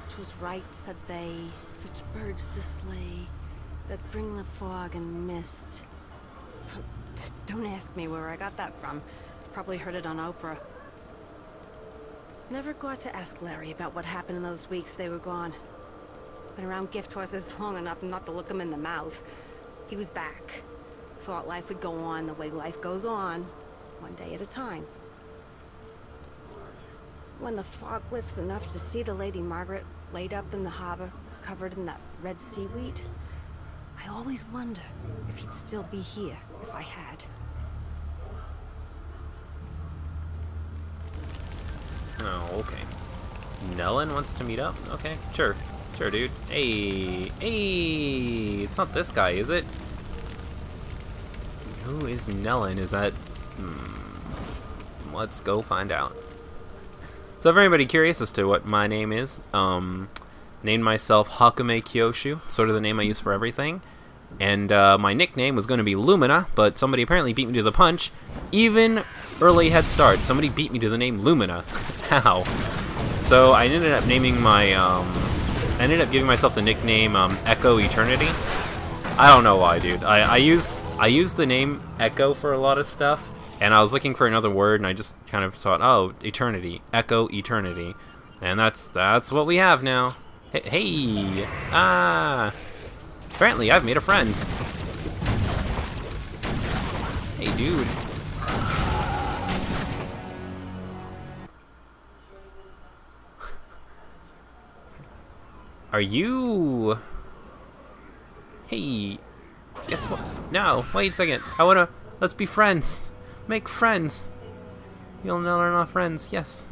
'Twas right, said they, such birds to slay, that bring the fog and mist. Don't ask me where I got that from. Probably heard it on Oprah. Never got to ask Larry about what happened in those weeks they were gone. Been around gift horses long enough not to look him in the mouth. He was back. Thought life would go on the way life goes on, one day at a time. When the fog lifts enough to see the Lady Margaret laid up in the harbor, covered in that red seaweed, I always wonder if he'd still be here if I had. Oh, okay. Nellen wants to meet up? Okay, sure. Sure, dude. Hey, it's not this guy, is it? Who is Nellen? Is that... let's go find out. So if anybody curious as to what my name is, named myself Hakume Kyoshu, sort of the name I use for everything. And my nickname was going to be Lumina, but somebody apparently beat me to the punch. Even early head start, somebody beat me to the name Lumina. How? So I ended up naming my, I ended up giving myself the nickname Echo Eternity. I don't know why, dude. I use the name Echo for a lot of stuff, and I was looking for another word, and I just kind of thought, oh, Eternity, Echo Eternity, and that's what we have now. Hey, apparently I've made a friend. Hey, dude. Are you... Hey, guess what? No, wait a second. Let's be friends. Make friends. You'll know we're not friends. Yes.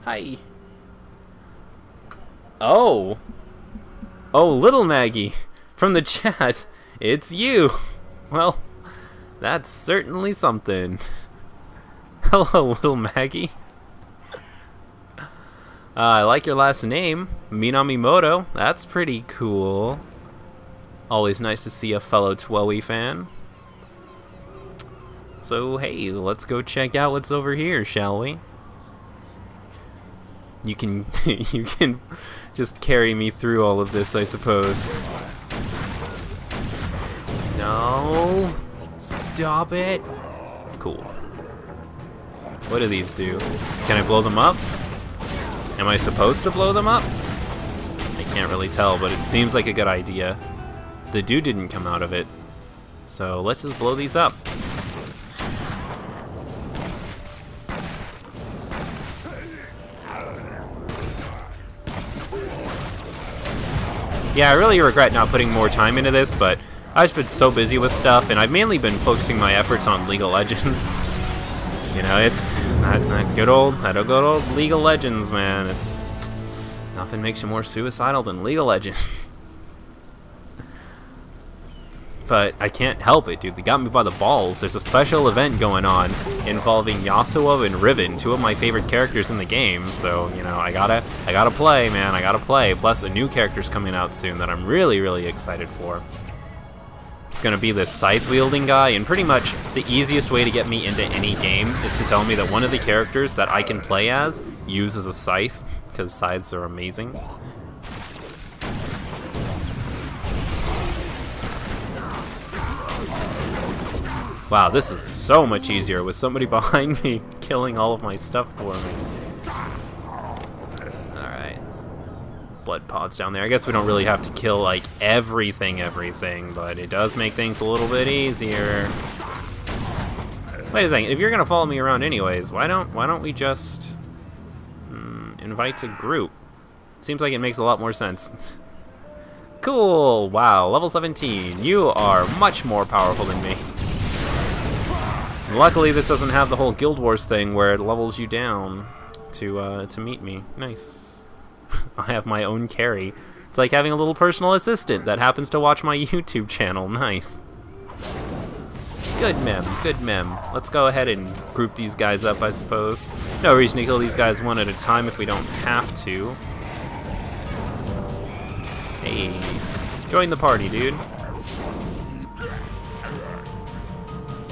Hi. Oh, little Maggie from the chat. It's you. Well, that's certainly something. Hello, little Maggie. I like your last name, Minamimoto. That's pretty cool. Always nice to see a fellow Twoey fan. So hey, let's go check out what's over here, shall we? You can you can just carry me through all of this, I suppose. No, stop it. Cool. What do these do? Can I blow them up? Am I supposed to blow them up? I can't really tell, but it seems like a good idea. The dude didn't come out of it. So let's just blow these up. Yeah, I really regret not putting more time into this, but I've just been so busy with stuff, and I've mainly been focusing my efforts on League of Legends. You know, it's that good old League of Legends, man. It's nothing makes you more suicidal than League of Legends. But I can't help it, dude. They got me by the balls. There's a special event going on involving Yasuo and Riven, two of my favorite characters in the game. So, you know, I gotta play, man. I gotta play. Plus, a new character's coming out soon that I'm really, really excited for. It's gonna be this scythe-wielding guy, and pretty much the easiest way to get me into any game is to tell me that one of the characters that I can play as uses a scythe, because scythes are amazing. Wow, this is so much easier with somebody behind me killing all of my stuff for me. Alright. Blood pods down there. I guess we don't really have to kill, like, everything, but it does make things a little bit easier. Wait a second, if you're gonna follow me around anyways, why don't we just invite to group? Seems like it makes a lot more sense. Cool! Wow, level 17. You are much more powerful than me. Luckily, this doesn't have the whole Guild Wars thing where it levels you down to meet me. Nice. I have my own carry. It's like having a little personal assistant that happens to watch my YouTube channel. Nice. Good mem, good mem. Let's go ahead and group these guys up, I suppose. No reason to kill these guys one at a time if we don't have to. Hey, join the party, dude.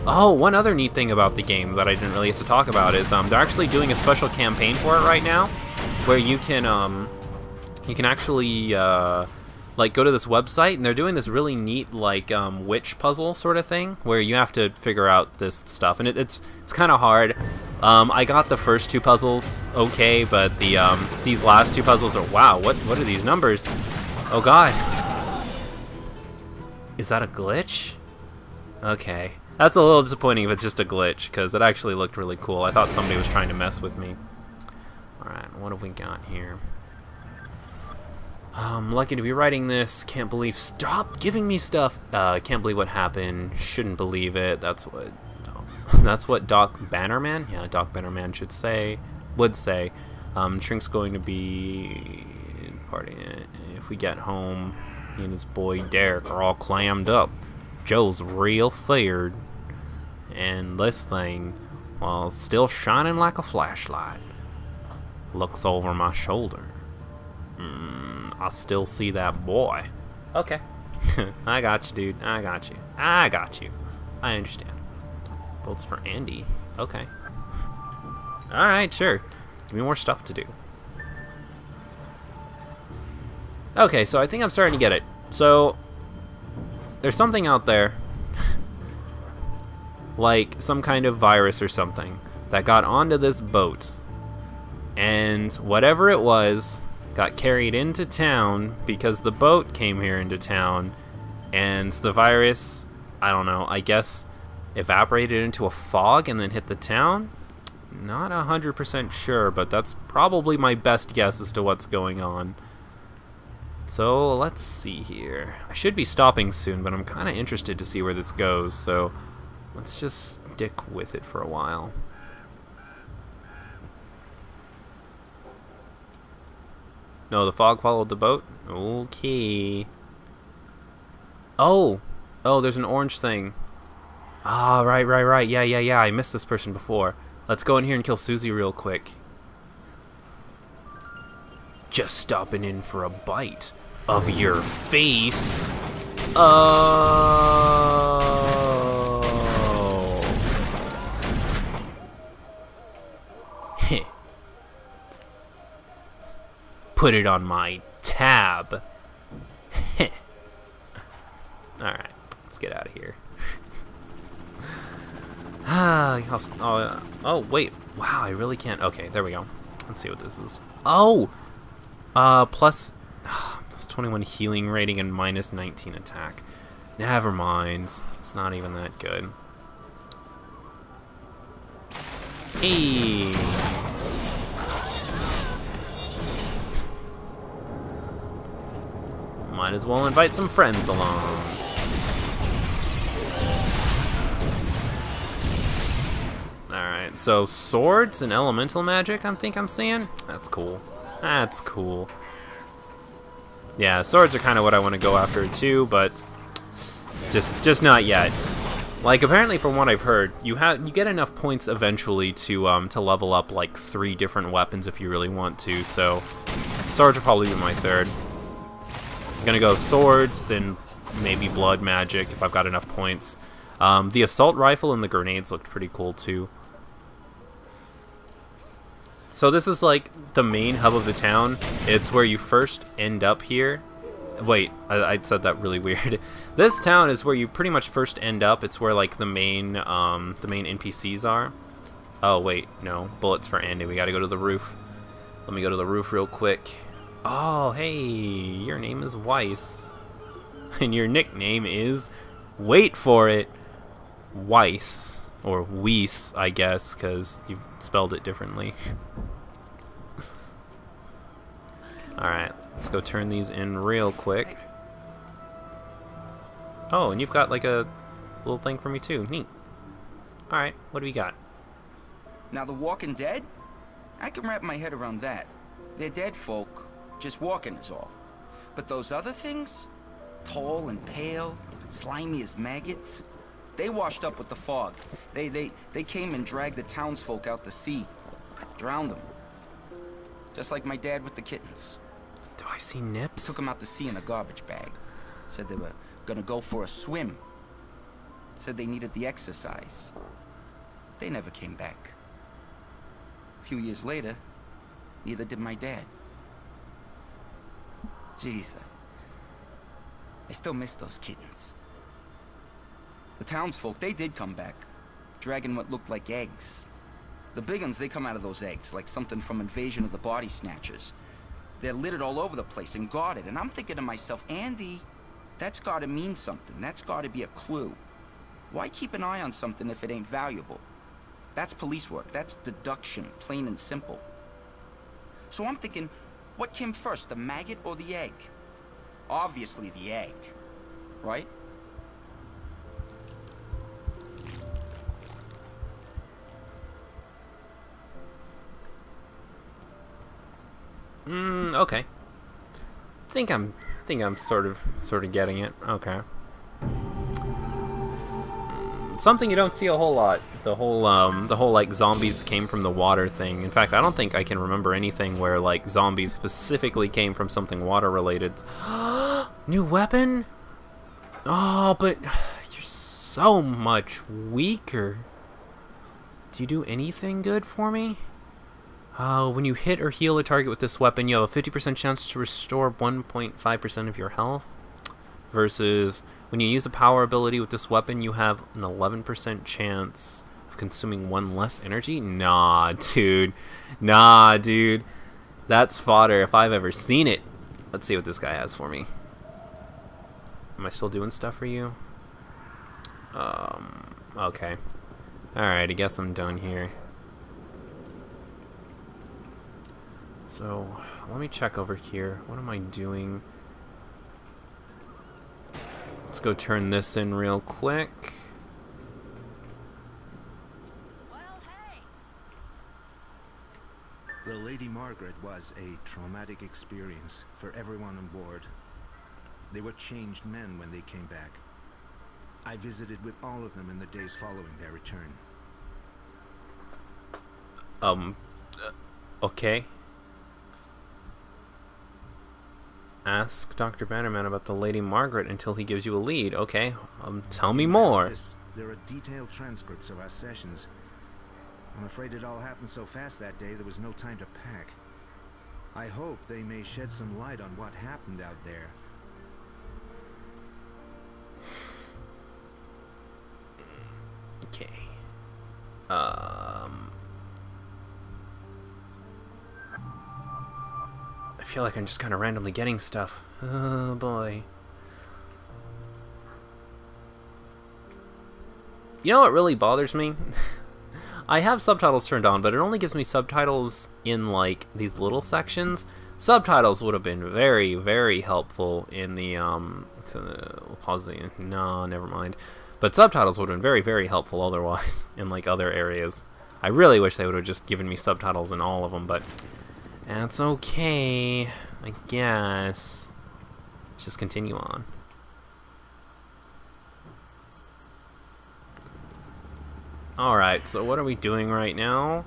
Oh, one other neat thing about the game that I didn't really get to talk about is they're actually doing a special campaign for it right now, where you can actually like go to this website, and they're doing this really neat like witch puzzle sort of thing where you have to figure out this stuff, and it's kind of hard. I got the first two puzzles okay, but the these last two puzzles are, wow, what are these numbers? Oh god. Is that a glitch? Okay. That's a little disappointing if it's just a glitch, because it actually looked really cool. I thought somebody was trying to mess with me. Alright, what have we got here? Lucky to be writing this. Can't believe... Stop giving me stuff! Can't believe what happened. Shouldn't believe it. That's what... That's what Doc Bannerman? Yeah, Doc Bannerman would say. Trink's going to be... partying if we get home. He and his boy Derek are all clammed up. Joe's real feared. And this thing, while still shining like a flashlight, looks over my shoulder. I still see that boy. Okay. I got you, dude. I got you. I got you. I understand. Votes for Andy. Okay. Alright, sure. Give me more stuff to do. Okay, so I think I'm starting to get it. So, there's something out there, like some kind of virus or something, that got onto this boat, and whatever it was got carried into town because the boat came here into town, and the virus, I don't know, I guess evaporated into a fog and then hit the town? Not 100% sure, but that's probably my best guess as to what's going on. So let's see here. I should be stopping soon, but I'm kind of interested to see where this goes, so let's just stick with it for a while. No, the fog followed the boat? Okay. Oh! Oh, there's an orange thing. Ah, right. Yeah. I missed this person before. Let's go in here and kill Susie real quick. Just stopping in for a bite of your face. Oh. Heh. Put it on my tab. Heh. Alright, let's get out of here. Oh, wait. Wow, I really can't. Okay, there we go. Let's see what this is. Oh! Plus 21 healing rating and minus 19 attack. Never mind. It's not even that good. Hey! Might as well invite some friends along. Alright, so swords and elemental magic, I think I'm seeing? That's cool. That's cool. Yeah, swords are kind of what I want to go after too, but just not yet. Like, apparently from what I've heard, you get enough points eventually to level up like 3 different weapons if you really want to. So swords will probably be my third. I'm gonna go swords, then maybe blood magic if I've got enough points. The assault rifle and the grenades looked pretty cool too. So this is like the main hub of the town. It's where you first end up here. Wait, I said that really weird. This town is where you pretty much first end up. It's where like the main NPCs are. Oh wait, no, bullets for Andy. We gotta go to the roof. Let me go to the roof real quick. Oh, hey, your name is Weiss. And your nickname is, wait for it, Weiss. Or Weiss, I guess, because you spelled it differently. Alright, let's go turn these in real quick. Oh, and you've got like a little thing for me too. Neat. Alright, what do we got? Now the walking dead? I can wrap my head around that. They're dead folk, just walking is all. But those other things? Tall and pale, slimy as maggots. They washed up with the fog. They came and dragged the townsfolk out to sea. Drowned them. Just like my dad with the kittens. Do I see nips? Took them out to sea in a garbage bag. Said they were gonna go for a swim. Said they needed the exercise. They never came back. A few years later, neither did my dad. Jeez, I still miss those kittens. The townsfolk, they did come back, dragging what looked like eggs. The big ones, they come out of those eggs, like something from Invasion of the Body Snatchers. They're littered all over the place and guarded, and I'm thinking to myself, Andy, that's gotta mean something. That's gotta be a clue. Why keep an eye on something if it ain't valuable? That's police work. That's deduction, plain and simple. So I'm thinking, what came first, the maggot or the egg? Obviously the egg, right? Okay. Think I'm sort of getting it. Okay. Something you don't see a whole lot. The whole like zombies came from the water thing. In fact, I don't think I can remember anything where like zombies specifically came from something water related. New weapon? Oh, but you're so much weaker. Do you do anything good for me? When you hit or heal a target with this weapon, you have a 50% chance to restore 1.5% of your health. Versus when you use a power ability with this weapon, you have an 11% chance of consuming 1 less energy. Nah, dude. Nah, dude. That's fodder if I've ever seen it. Let's see what this guy has for me. Am I still doing stuff for you? Okay. Alright, I guess I'm done here. So, let me check over here. What am I doing? Let's go turn this in real quick. Well, hey. The Lady Margaret was a traumatic experience for everyone on board. They were changed men when they came back. I visited with all of them in the days following their return. Okay. Ask Dr. Bannerman about the Lady Margaret until he gives you a lead. Okay, tell me more. There are detailed transcripts of our sessions. I'm afraid it all happened so fast that day there was no time to pack. I hope they may shed some light on what happened out there. Okay. I feel like I'm just kind of randomly getting stuff. Oh boy. You know what really bothers me? I have subtitles turned on, but it only gives me subtitles in like these little sections. Subtitles would have been very, very helpful in the we'll pause the no, never mind. But subtitles would have been very, very helpful otherwise in like other areas. I really wish they would have just given me subtitles in all of them, but that's okay, I guess. Let's just continue on. Alright, so what are we doing right now?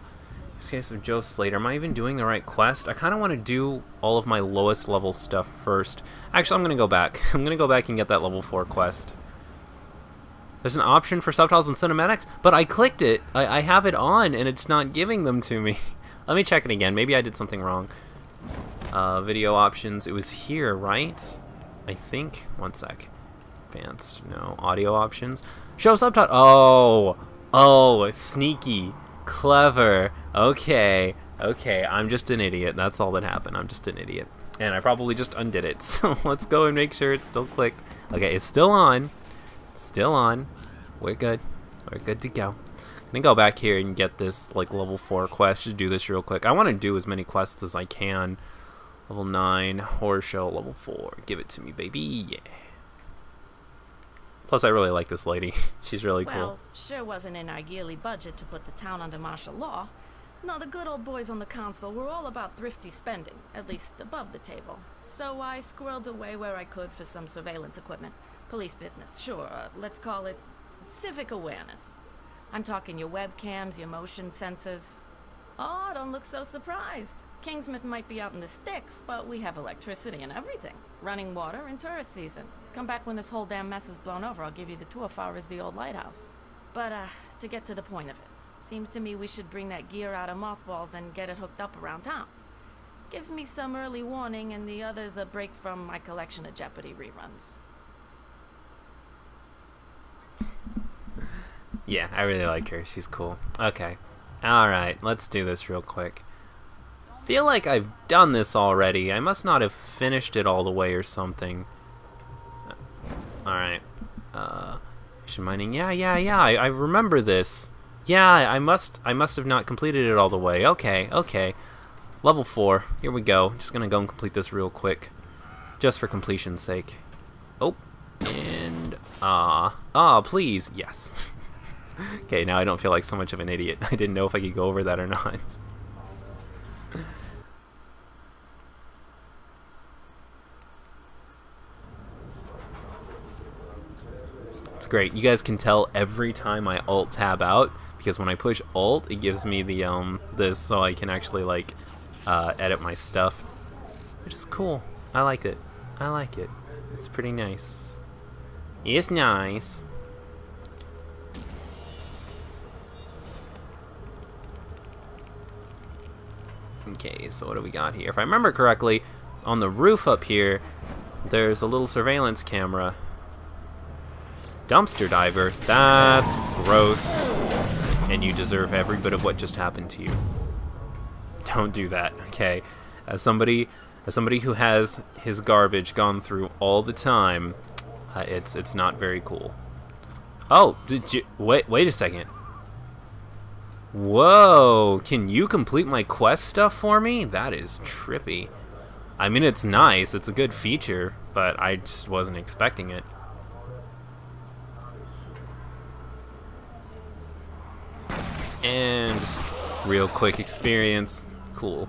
This case of Joe Slater. Am I even doing the right quest? I kind of want to do all of my lowest level stuff first. Actually, I'm going to go back. I'm going to go back and get that level 4 quest. There's an option for subtitles and cinematics, but I clicked it. I have it on, and it's not giving them to me. Let me check it again. Maybe I did something wrong. Video options. It was here, right? I think. One sec. Advanced. No. Audio options. Show subtitle. Oh. Oh. Sneaky. Clever. Okay. Okay. I'm just an idiot. That's all that happened. I'm just an idiot. And I probably just undid it. So let's go and make sure it's still clicked. Okay. It's still on. Still on. We're good. We're good to go. I'm gonna go back here and get this like level 4 quest. Just do this real quick. I want to do as many quests as I can. Level 9 horror show, level 4. Give it to me, baby. Yeah. Plus, I really like this lady. She's really cool. Well, sure wasn't in our yearly budget to put the town under martial law. No, the good old boys on the council were all about thrifty spending, at least above the table. So I squirreled away where I could for some surveillance equipment. Police business, sure. Let's call it civic awareness. I'm talking your webcams, your motion sensors. Oh, don't look so surprised. Kingsmouth might be out in the sticks, but we have electricity and everything. Running water in tourist season. Come back when this whole damn mess is blown over. I'll give you the tour far as the old lighthouse. But, to get to the point of it. Seems to me we should bring that gear out of mothballs and get it hooked up around town. Gives me some early warning and the others a break from my collection of Jeopardy reruns. Yeah, I really like her. She's cool. Okay. Alright, let's do this real quick. Feel like I've done this already. I must not have finished it all the way or something. Alright. Ocean mining. Yeah. I remember this. Yeah, I must have not completed it all the way. Okay. Level 4. Here we go. Just gonna go and complete this real quick. Just for completion's sake. Oh. And please. Yes. Okay, now I don't feel like so much of an idiot. I didn't know if I could go over that or not. It's great. You guys can tell every time I alt tab out, because when I push alt, it gives me the this, so I can actually like edit my stuff, which is cool. I like it. It's pretty nice. It's nice. Okay, so what do we got here? If I remember correctly, on the roof up here, there's a little surveillance camera. Dumpster diver. That's gross. And you deserve every bit of what just happened to you. Don't do that, okay? As somebody who has his garbage gone through all the time, it's not very cool. Oh, did you wait a second. Whoa, can you complete my quest stuff for me? That is trippy. I mean, it's nice, it's a good feature, but I just wasn't expecting it. And just real quick experience. Cool.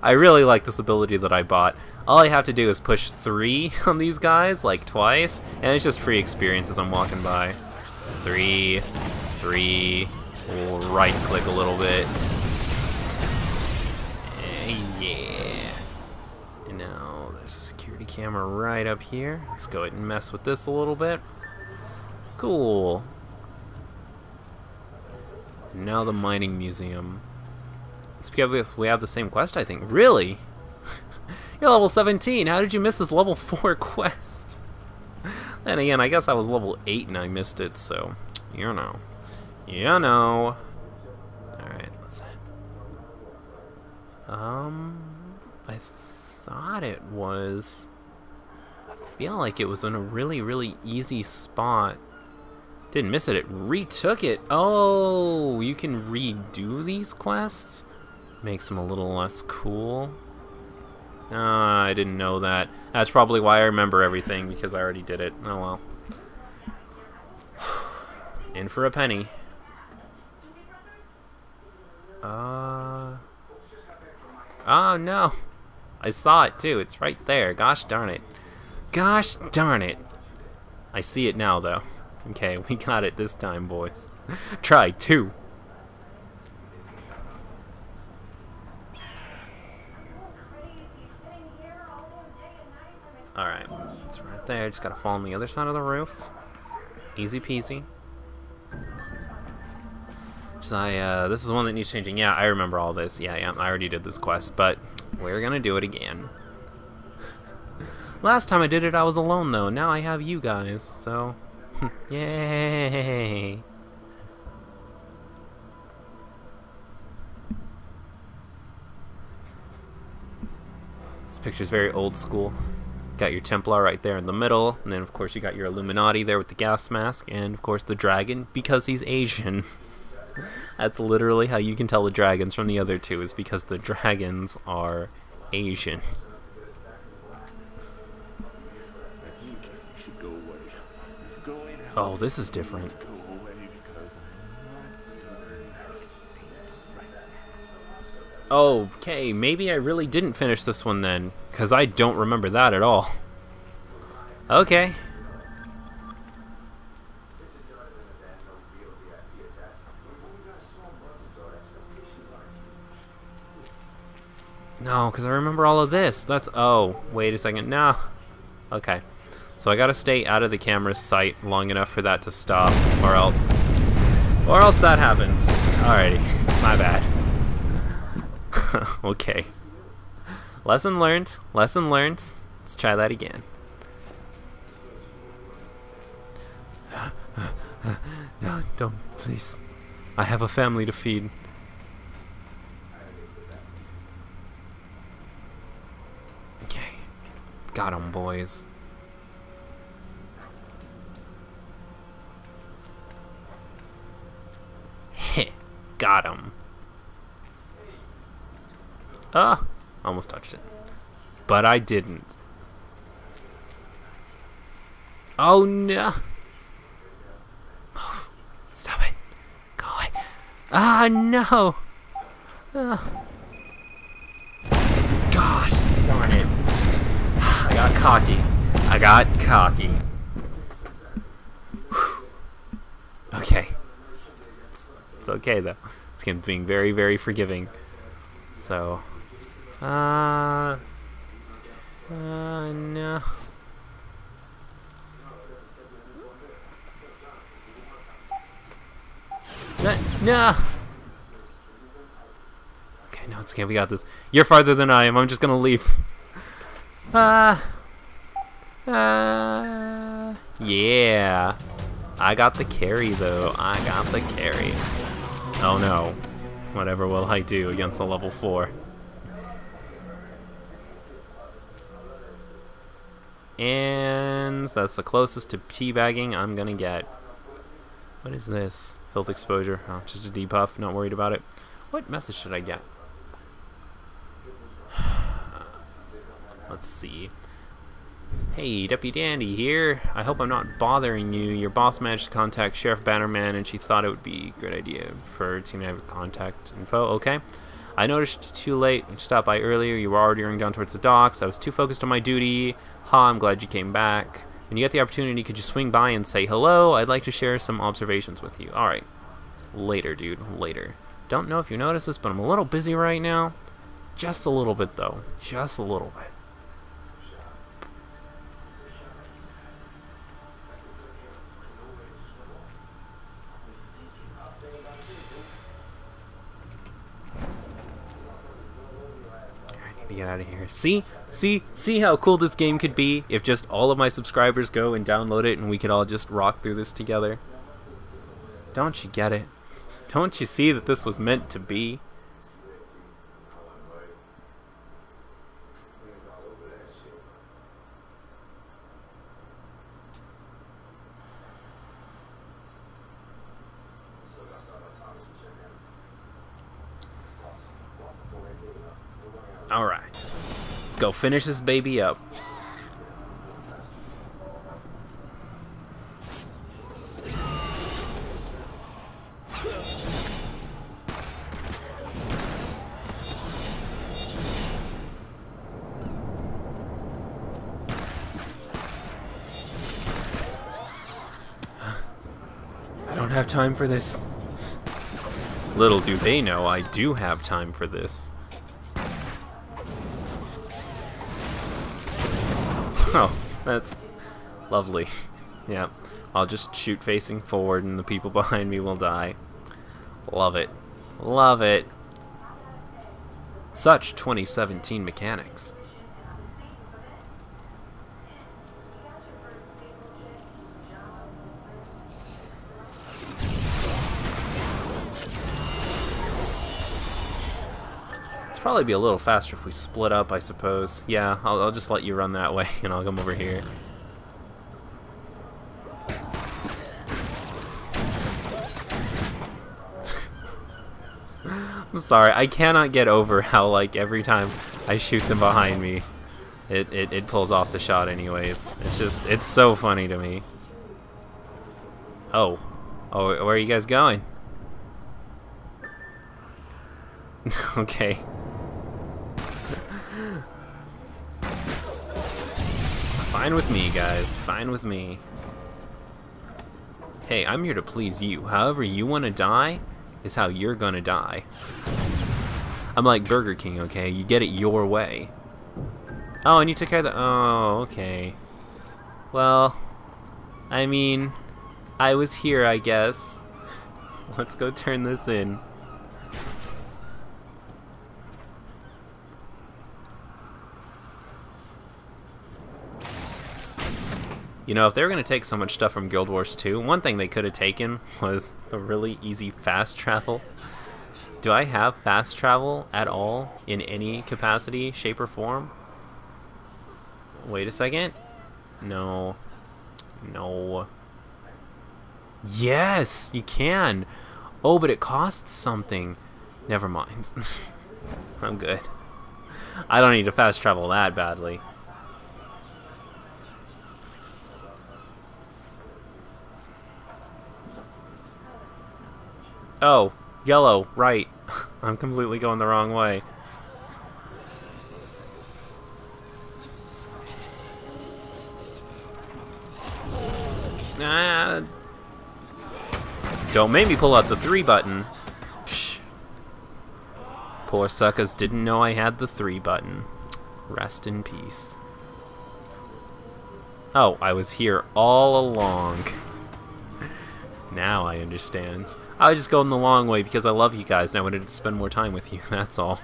I really like this ability that I bought. All I have to do is push 3 on these guys, like twice, and it's just free experience as I'm walking by. 3, we'll right click a little bit. Yeah. And now there's a security camera right up here. Let's go ahead and mess with this a little bit. Cool. Now the mining museum. It's because we have the same quest, I think. Really? You're level 17. How did you miss this level 4 quest? Then again, I guess I was level 8 and I missed it, so you know. You know. Alright, let's... I thought it was... I feel like it was in a really, really easy spot. Didn't miss it, it retook it. Oh, you can redo these quests? Makes them a little less cool. I didn't know that. That's probably why I remember everything, because I already did it. Oh well. In for a penny. Oh no. I saw it too, it's right there. Gosh darn it. Gosh darn it. I see it now though. Okay, we got it this time, boys. Try 2. Alright, it's right there. Just gotta fall on the other side of the roof. Easy peasy. This is one that needs changing. Yeah, I remember all this. Yeah, I already did this quest, but we're gonna do it again. Last time I did it, I was alone, though. Now I have you guys, so... Yay! This picture's very old school. Got your Templar right there in the middle, and then of course you got your Illuminati there with the gas mask, and of course the dragon, because he's Asian. That's literally how you can tell the dragons from the other two, is because the dragons are Asian. I think you should go away. If going Oh, this is different. Okay, maybe I really didn't finish this one then, because I don't remember that at all. Okay. No, because I remember all of this. That's... Oh, wait a second. No. Okay. So I gotta stay out of the camera's sight long enough for that to stop, or else that happens. Alrighty. My bad. Okay. Lesson learned. Lesson learned. Let's try that again. No, don't, please. I have a family to feed. Okay. Got 'em, boys. Heh. Got 'em. Ah, almost touched it. But I didn't. Oh no! Move. Stop it. Go away. Ah, no! Gosh, darn it. I got cocky. I got cocky. Whew. Okay. It's okay though. This game's being very, very forgiving. So... no. No! Okay, no, it's okay, we got this. You're farther than I am, I'm just gonna leave. Yeah. I got the carry, though. I got the carry. Oh no. Whatever will I do against a level 4? And that's the closest to teabagging I'm gonna get. What is this? Filth exposure. Oh, just a debuff. Not worried about it. What message should I get? Let's see. Hey, Deputy Dandy here. I hope I'm not bothering you. Your boss managed to contact Sheriff Bannerman, and she thought it would be a good idea for her team to have contact info. Okay. I noticed you too late. You stopped by earlier. You were already running down towards the docks. I was too focused on my duty. Ha, I'm glad you came back. When you get the opportunity, could you swing by and say hello? I'd like to share some observations with you. Alright. Later, dude. Later. Don't know if you noticed this, but I'm a little busy right now. Just a little bit, though. Just a little bit. I need to get out of here. See how cool this game could be if just all of my subscribers go and download it and we could all just rock through this together. Don't you get it? Don't you see that this was meant to be? Alright. Let's go finish this baby up. I don't have time for this. Little do they know I do have time for this. Oh, that's lovely. Yeah, I'll just shoot facing forward and the people behind me will die. Love it. Love it. Such 2017 mechanics. Probably be a little faster if we split up, I suppose. Yeah, I'll just let you run that way and I'll come over here. I'm sorry, I cannot get over how, like, every time I shoot them behind me, it pulls off the shot anyways. It's so funny to me. Oh. Oh, where are you guys going? Okay. Fine with me, guys. Fine with me. Hey, I'm here to please you. However you want to die is how you're gonna die. I'm like Burger King, okay? You get it your way. Oh, and you took care of the... Oh, okay. Well, I mean, I was here, I guess. Let's go turn this in. You know, if they were going to take so much stuff from Guild Wars 2, one thing they could have taken was the really easy fast travel. Do I have fast travel at all in any capacity, shape, or form? Wait a second. No. No. Yes, you can. Oh, but it costs something. Never mind. I'm good. I don't need to fast travel that badly. Oh, yellow, right. I'm completely going the wrong way. Don't make me pull out the 3 button. Psh. Poor suckers didn't know I had the 3 button. Rest in peace. Oh, I was here all along. Now I understand. I was just going the long way because I love you guys and I wanted to spend more time with you, that's all.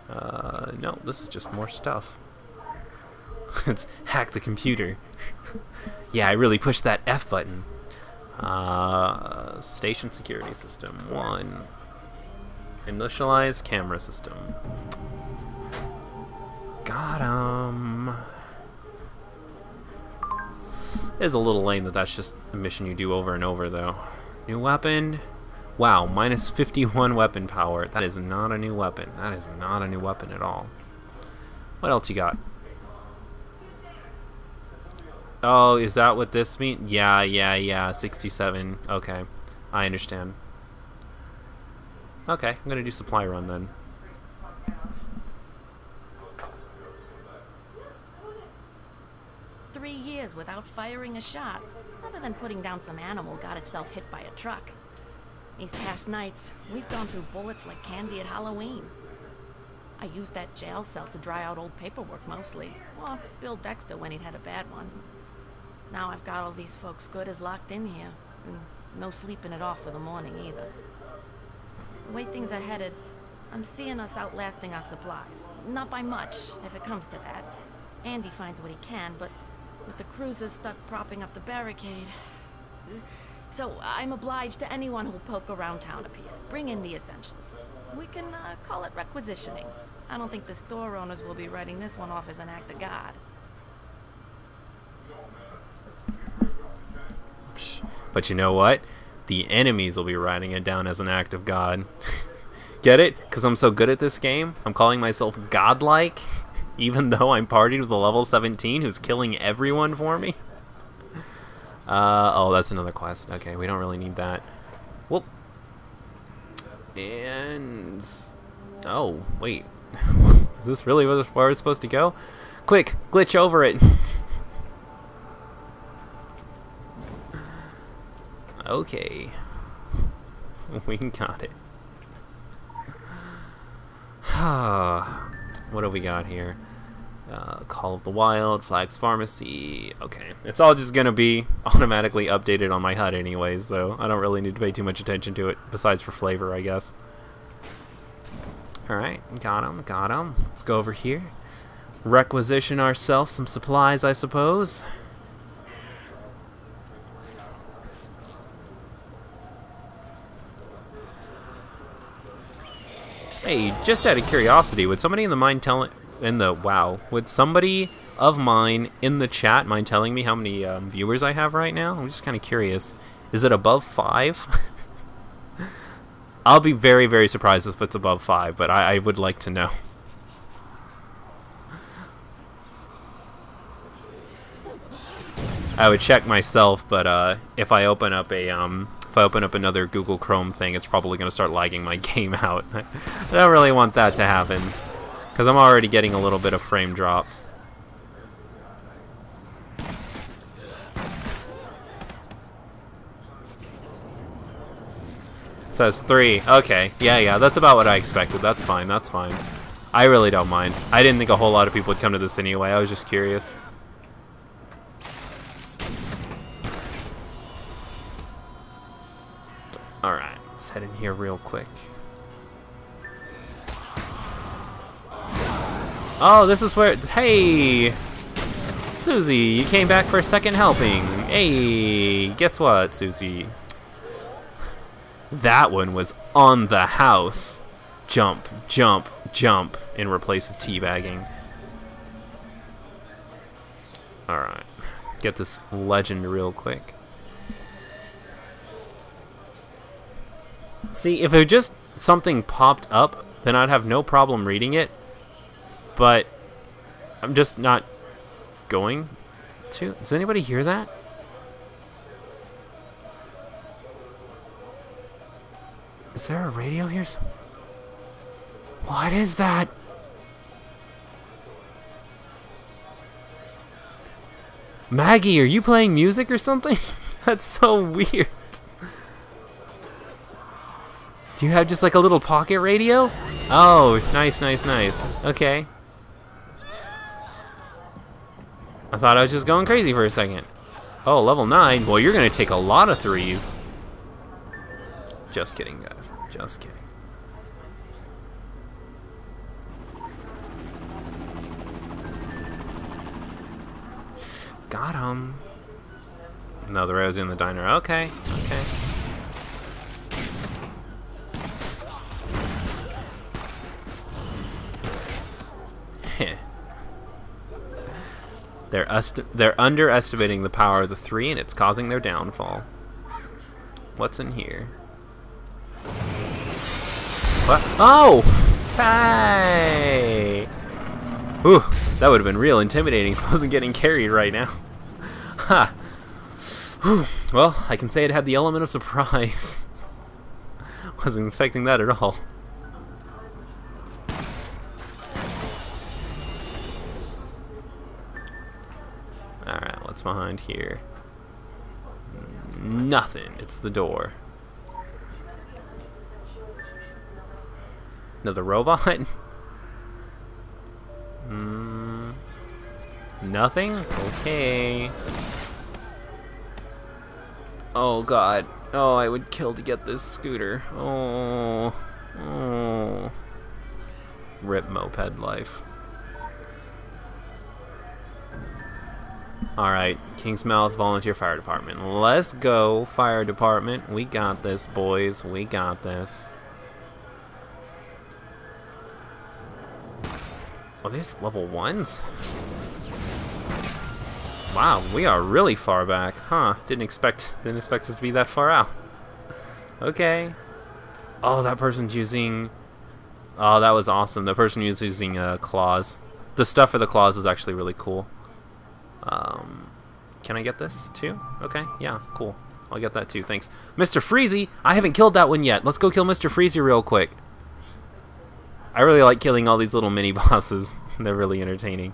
No, this is just more stuff. Let's hack the computer. Yeah, I really pushed that F button. Station security system 1. Initialize camera system. Got 'em. It's a little lame that that's just a mission you do over and over, though. New weapon. Wow, minus 51 weapon power. That is not a new weapon. That is not a new weapon at all. What else you got? Oh, is that what this means? Yeah. 67. Okay, I understand. Okay, I'm gonna do supply run then. Years without firing a shot, other than putting down some animal got itself hit by a truck. These past nights, we've gone through bullets like candy at Halloween. I used that jail cell to dry out old paperwork mostly, or Bill Dexter when he'd had a bad one. Now I've got all these folks good as locked in here, and no sleeping it off for the morning either. The way things are headed, I'm seeing us outlasting our supplies. Not by much, if it comes to that. Andy finds what he can, but with the cruisers stuck propping up the barricade. So I'm obliged to anyone who'll poke around town a piece. Bring in the essentials. We can call it requisitioning. I don't think the store owners will be writing this one off as an act of God. But you know what? The enemies will be writing it down as an act of God. Get it? Because I'm so good at this game, I'm calling myself godlike. Even though I'm partied with a level 17 who's killing everyone for me? Oh, that's another quest. Okay, we don't really need that. Whoop. And... Oh, wait. Is this really where we're supposed to go? Quick, glitch over it! Okay. We got it. What have we got here? Call of the Wild, Flags Pharmacy. Okay, it's all just gonna be automatically updated on my HUD anyways, so I don't really need to pay too much attention to it, besides for flavor, I guess. Alright, got him. Let's go over here. Requisition ourselves some supplies, I suppose. Hey, just out of curiosity, would somebody in the mind would somebody of mine in the chat mind telling me how many viewers I have right now? I'm just kind of curious. Is it above 5? I'll be very, very surprised if it's above 5, but I would like to know. I would check myself, but if I open up another Google Chrome thing, it's probably going to start lagging my game out. I don't really want that to happen, because I'm already getting a little bit of frame drops. It says 3. Okay, yeah, that's about what I expected. That's fine, that's fine. I really don't mind. I didn't think a whole lot of people would come to this anyway. I was just curious. Alright, let's head in here real quick. Oh, this is where... Hey! Susie, you came back for a second helping. Hey, guess what, Susie? That one was on the house. Jump, jump, jump in replace of teabagging. Alright, get this legend real quick. See, if it just something popped up, then I'd have no problem reading it. But I'm just not going to. Does anybody hear that? Is there a radio here? What is that? Maggie, are you playing music or something? That's so weird. Do you have just like a little pocket radio? Oh, nice, nice, nice. Okay. I thought I was just going crazy for a second. Oh, level 9. Well, you're going to take a lot of 3s. Just kidding, guys. Just kidding. Got him. Another rose in the diner. Okay, okay. They're underestimating the power of the 3, and it's causing their downfall. What's in here? What? Oh! Hey! Ooh, that would have been real intimidating if I wasn't getting carried right now. Ha! Whew. Well, I can say it had the element of surprise. Wasn't expecting that at all. Alright, what's behind here? Nothing. It's the door. Another robot? Nothing? Okay. Oh god. Oh, I would kill to get this scooter. Oh. Oh. Rip moped life. Alright, Kingsmouth Volunteer Fire Department. Let's go, Fire Department. We got this, boys. We got this. Oh, there's level 1s? Wow, we are really far back. Huh, didn't expect us to be that far out. Okay. Oh, that person's using... Oh, that was awesome. The person was using claws. The stuff for the claws is actually really cool. Can I get this too? Okay, yeah, cool. I'll get that too, thanks. Mr. Freezy! I haven't killed that one yet. Let's go kill Mr. Freezy real quick. I really like killing all these little mini bosses. They're really entertaining.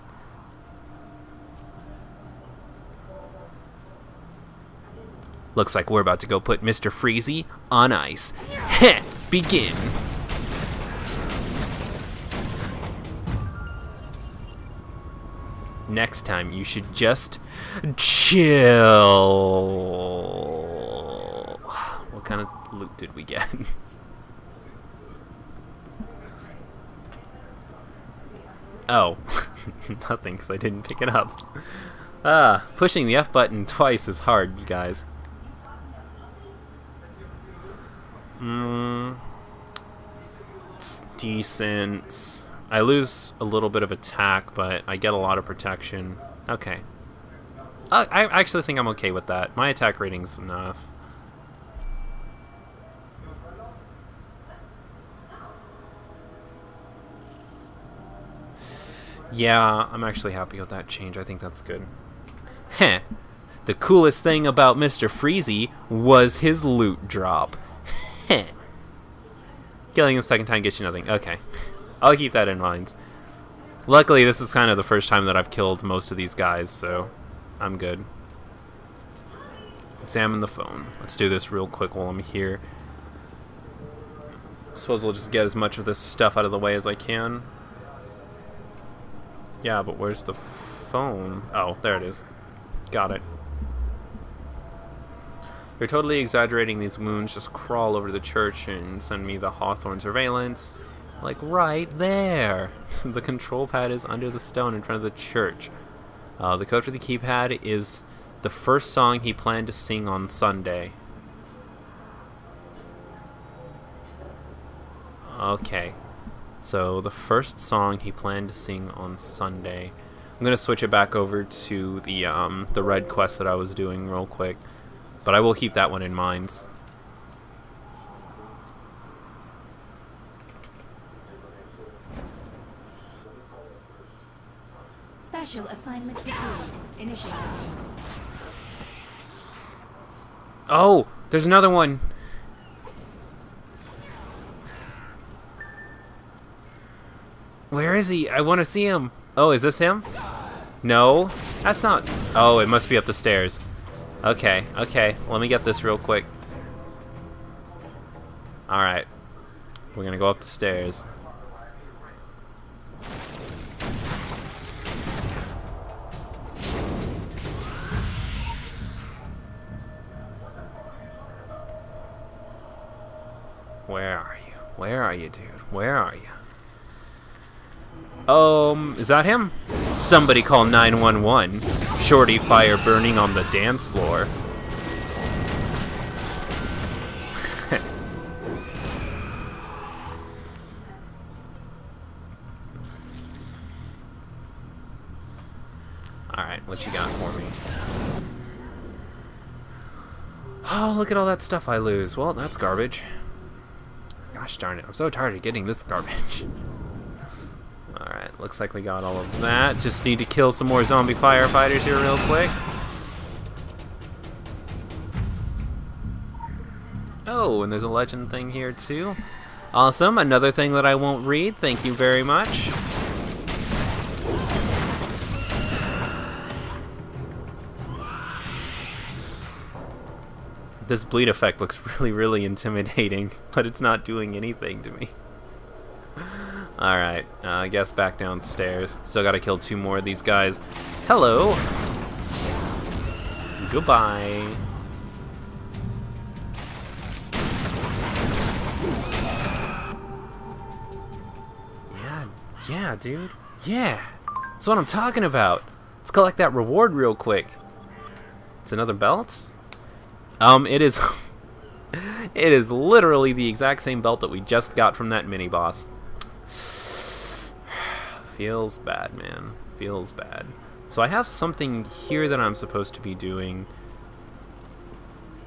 Looks like we're about to go put Mr. Freezy on ice. Heh! Begin! Next time, you should just chill. What kind of loot did we get? Oh, nothing, because I didn't pick it up. Pushing the F button twice is hard, you guys. It's decent. I lose a little bit of attack, but I get a lot of protection. Okay. I actually think I'm okay with that. My attack rating's enough. Yeah, I'm actually happy with that change. I think that's good. Heh. The coolest thing about Mr. Freezy was his loot drop. Heh. Killing him second time gets you nothing. Okay. I'll keep that in mind. Luckily, this is kind of the first time that I've killed most of these guys, so I'm good. Examine the phone. Let's do this real quick while I'm here. Suppose we'll just get as much of this stuff out of the way as I can. Yeah, but where's the phone? Oh, there it is. Got it. You're totally exaggerating these wounds. Just crawl over to the church and send me the Hawthorne surveillance. Like right there. The control pad is under the stone in front of the church. The code for the keypad is the first song he planned to sing on Sunday. Okay. So the first song he planned to sing on Sunday. I'm gonna switch it back over to the red quest that I was doing real quick. But I will keep that one in mind. Special assignment received. Initiating. Oh, there's another one. Where is he? I want to see him. Oh, is this him? No, that's not. Oh, it must be up the stairs. Okay, okay. Let me get this real quick. Alright. We're gonna go up the stairs. Where are you? Where are you, dude? Where are you? Is that him? Somebody call 911. Shorty fire burning on the dance floor. Alright, what you got for me? Oh, look at all that stuff I lose. Well, that's garbage. Gosh darn it, I'm so tired of getting this garbage. Alright, looks like we got all of that. Just need to kill some more zombie firefighters here real quick. Oh, and there's a legend thing here too. Awesome, another thing that I won't read. Thank you very much. This bleed effect looks really, really intimidating, but it's not doing anything to me. Alright, I guess back downstairs. Still gotta kill 2 more of these guys. Hello! Goodbye. Yeah, dude. Yeah! That's what I'm talking about! Let's collect that reward real quick. It's another belt? It is... it is literally the exact same belt that we just got from that mini-boss. Feels bad, man. Feels bad. So I have something here that I'm supposed to be doing.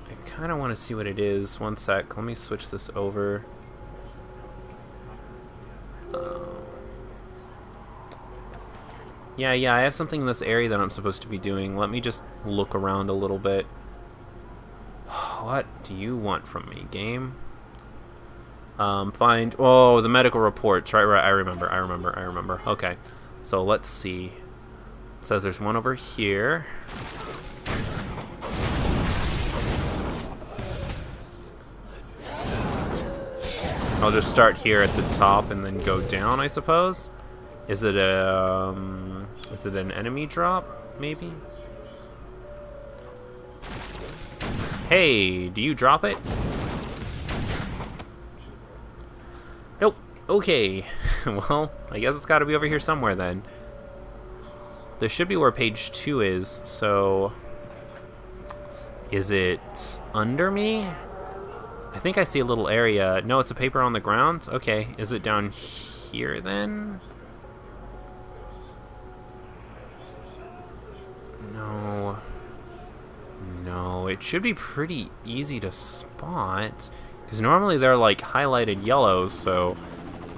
I kind of want to see what it is. One sec. Let me switch this over. Yeah, I have something in this area that I'm supposed to be doing. Let me just look around a little bit. What do you want from me, game? Find... Oh, the medical reports. Right, I remember. Okay. So, let's see. It says there's one over here. I'll just start here at the top and then go down, I suppose. Is it an enemy drop, maybe? Hey, do you drop it? Nope. Okay. Well, I guess it's got to be over here somewhere then. This should be where page 2 is, so... Is it under me? I think I see a little area. No, it's a paper on the ground? Okay, is it down here then? No. No, it should be pretty easy to spot. Because normally they're like highlighted yellows, so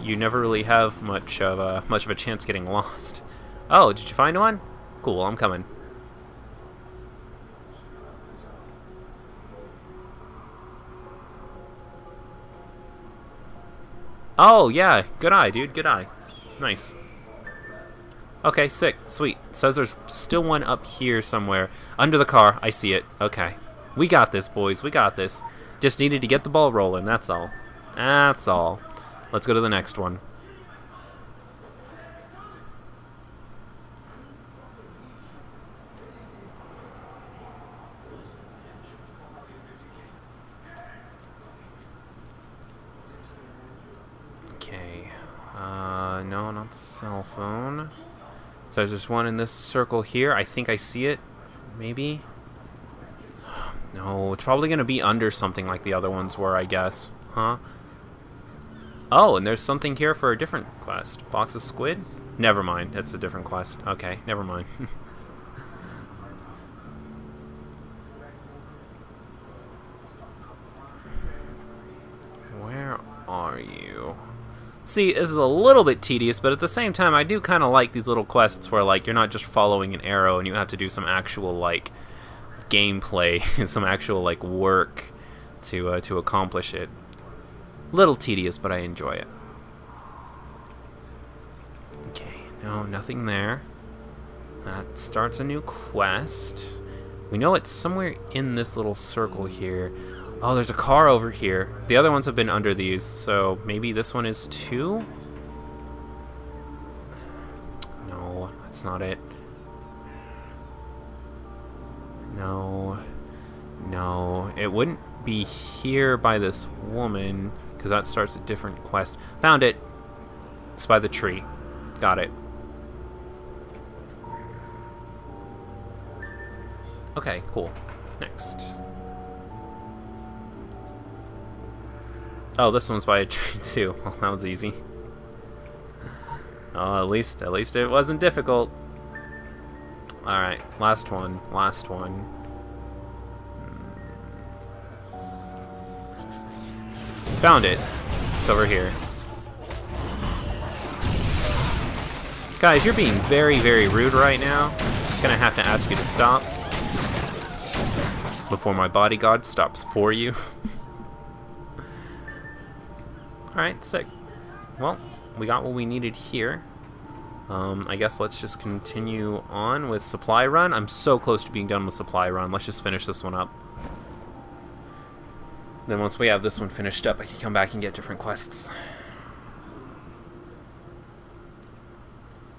you never really have much of a chance getting lost. Oh, did you find one? Cool, I'm coming. Oh, yeah. Good eye, dude. Good eye. Nice. Okay, sick. Sweet. Says there's still one up here somewhere. Under the car. I see it. Okay. We got this, boys. We got this. Just needed to get the ball rolling. That's all. That's all. Let's go to the next one. Okay. No, not the cell phone. So there's just one in this circle here. I think I see it. Maybe? No, it's probably going to be under something like the other ones were, I guess. Huh? Oh, and there's something here for a different quest. Box of squid? Never mind. That's a different quest. Okay, never mind. Where are you? See, this is a little bit tedious, but at the same time, I do kind of like these little quests where, like, you're not just following an arrow and you have to do some actual, like, gameplay and some actual, like, work to accomplish it. Little tedious, but I enjoy it. Okay, no, nothing there. That starts a new quest. We know it's somewhere in this little circle here. Oh, there's a car over here. The other ones have been under these, so maybe this one is too? No, that's not it. No. No, it wouldn't be here by this woman, because that starts a different quest. Found it. It's by the tree. Got it. Okay, cool. Next. Oh, this one's by a tree too. Well, that was easy. Oh, at least it wasn't difficult. All right, last one. Last one. Found it. It's over here. Guys, you're being very, very rude right now. I'm gonna have to ask you to stop before my bodyguard stops for you. Alright, sick. Well, we got what we needed here. I guess let's just continue on with supply run. I'm so close to being done with supply run. Let's just finish this one up. Then once we have this one finished up, I can come back and get different quests.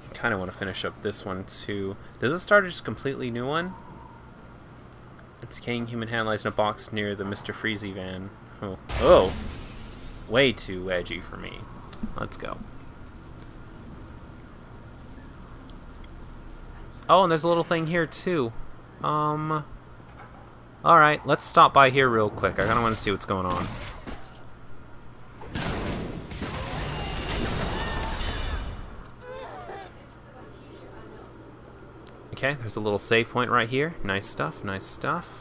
I kind of want to finish up this one too. Does it start just a completely new one? A decaying human hand lies in a box near the Mr. Freezy van. Oh. Oh! Way too edgy for me. Let's go. Oh, and there's a little thing here too. Alright, let's stop by here real quick. I kinda wanna see what's going on. Okay, there's a little save point right here. Nice stuff, nice stuff.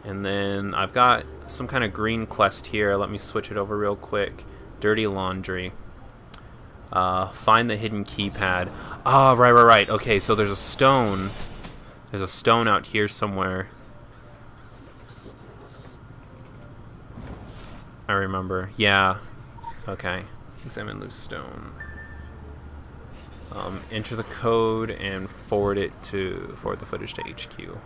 And then I've got some kind of green quest here. Let me switch it over real quick. Dirty laundry. Find the hidden keypad. Ah, right. Okay, so there's a stone. There's a stone out here somewhere. I remember. Yeah. Okay. Examine loose stone. Enter the code and forward the footage to HQ.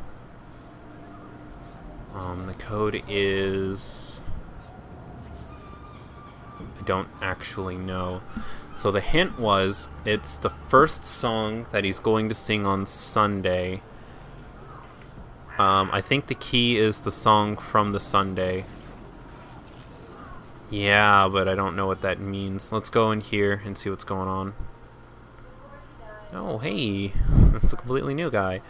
The code is... I don't actually know. So the hint was, it's the first song that he's going to sing on Sunday. I think the key is the song from the Sunday. Yeah, but I don't know what that means. Let's go in here and see what's going on. Oh, hey. That's a completely new guy.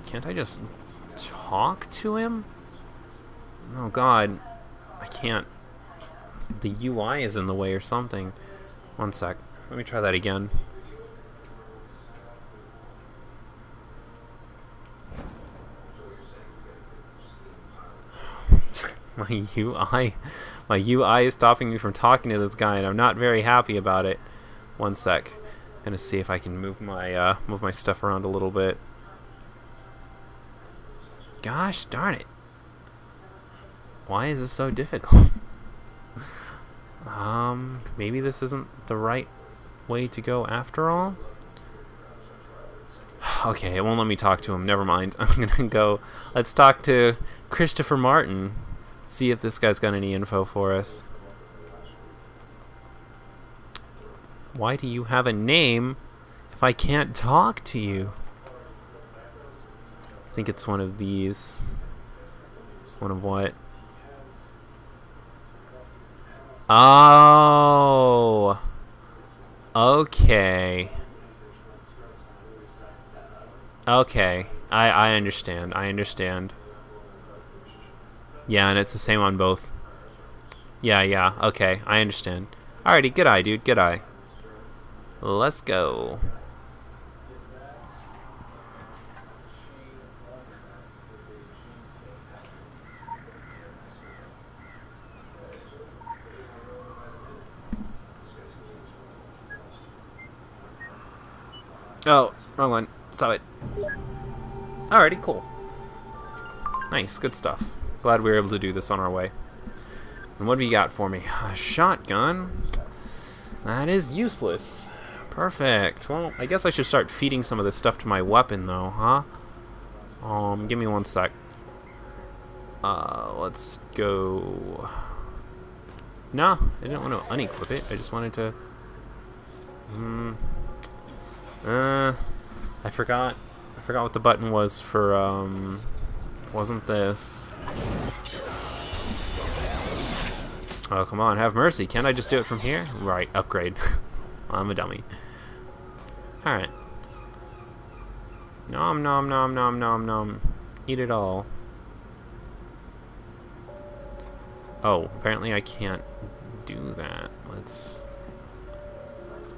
Can't I just talk to him? Oh god, I can't. The UI is in the way or something. One sec, let me try that again. My UI is stopping me from talking to this guy, and I'm not very happy about it. One sec, I'm gonna see if I can move my stuff around a little bit. Gosh darn it. Why is this so difficult? Maybe this isn't the right way to go after all? Okay, it won't let me talk to him. Never mind. I'm gonna go. Let's talk to Christopher Martin. See if this guy's got any info for us. Why do you have a name if I can't talk to you? I think it's one of these. One of what? Oh. Okay. Okay. I understand. I understand. Yeah, and it's the same on both. Yeah. Okay, I understand. Alrighty, good eye, dude. Good eye. Let's go. Oh, wrong one. Saw it. Alrighty, cool. Nice, good stuff. Glad we were able to do this on our way. And what have you got for me? A shotgun? That is useless. Perfect. Well, I guess I should start feeding some of this stuff to my weapon, though, huh? Give me one sec. Let's go... No, I didn't want to unequip it. I just wanted to... I forgot what the button was for, wasn't this. Oh, come on, have mercy. Can't I just do it from here? Right, upgrade. I'm a dummy. Alright. Nom nom nom nom nom nom. Eat it all. Oh, apparently I can't do that. Let's...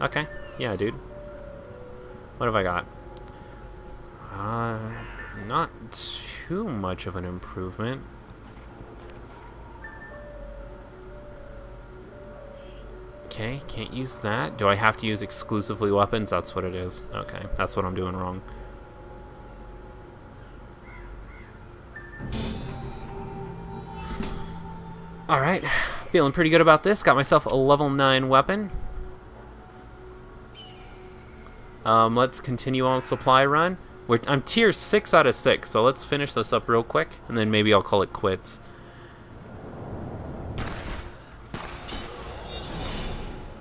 Okay, yeah, dude. What have I got? Not too much of an improvement. Okay, can't use that. Do I have to use exclusively weapons? That's what it is. Okay, that's what I'm doing wrong. Alright, feeling pretty good about this. Got myself a level 9 weapon. Let's continue on supply run. I'm tier 6 out of 6, so let's finish this up real quick, and then maybe I'll call it quits.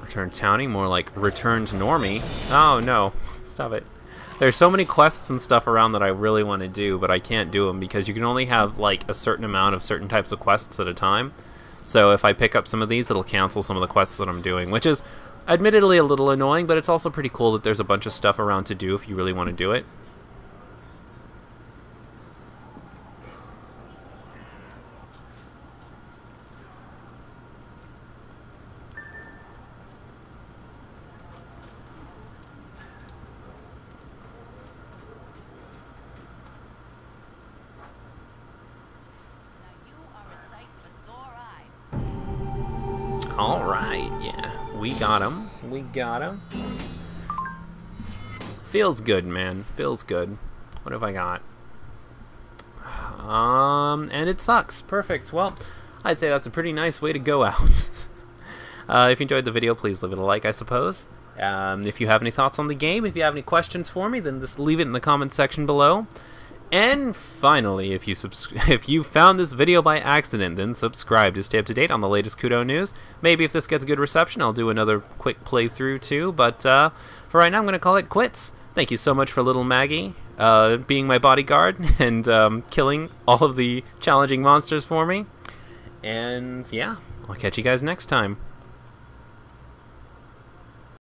Return townie, more like return to normie. Oh no, stop it. There's so many quests and stuff around that I really want to do, but I can't do them because you can only have like a certain amount of certain types of quests at a time. So if I pick up some of these, it'll cancel some of the quests that I'm doing, which is admittedly a little annoying, but it's also pretty cool that there's a bunch of stuff around to do if you really want to do it. Alright, yeah. We got him. We got him. Feels good, man. Feels good. What have I got? And it sucks. Perfect. Well, I'd say that's a pretty nice way to go out. If you enjoyed the video, please leave it a like, I suppose. If you have any thoughts on the game, if you have any questions for me, then just leave it in the comment section below. And finally, if you found this video by accident, then subscribe to stay up to date on the latest Kudo news. Maybe if this gets good reception, I'll do another quick playthrough too, but for right now I'm going to call it quits. Thank you so much for little Maggie being my bodyguard and killing all of the challenging monsters for me. And yeah, I'll catch you guys next time.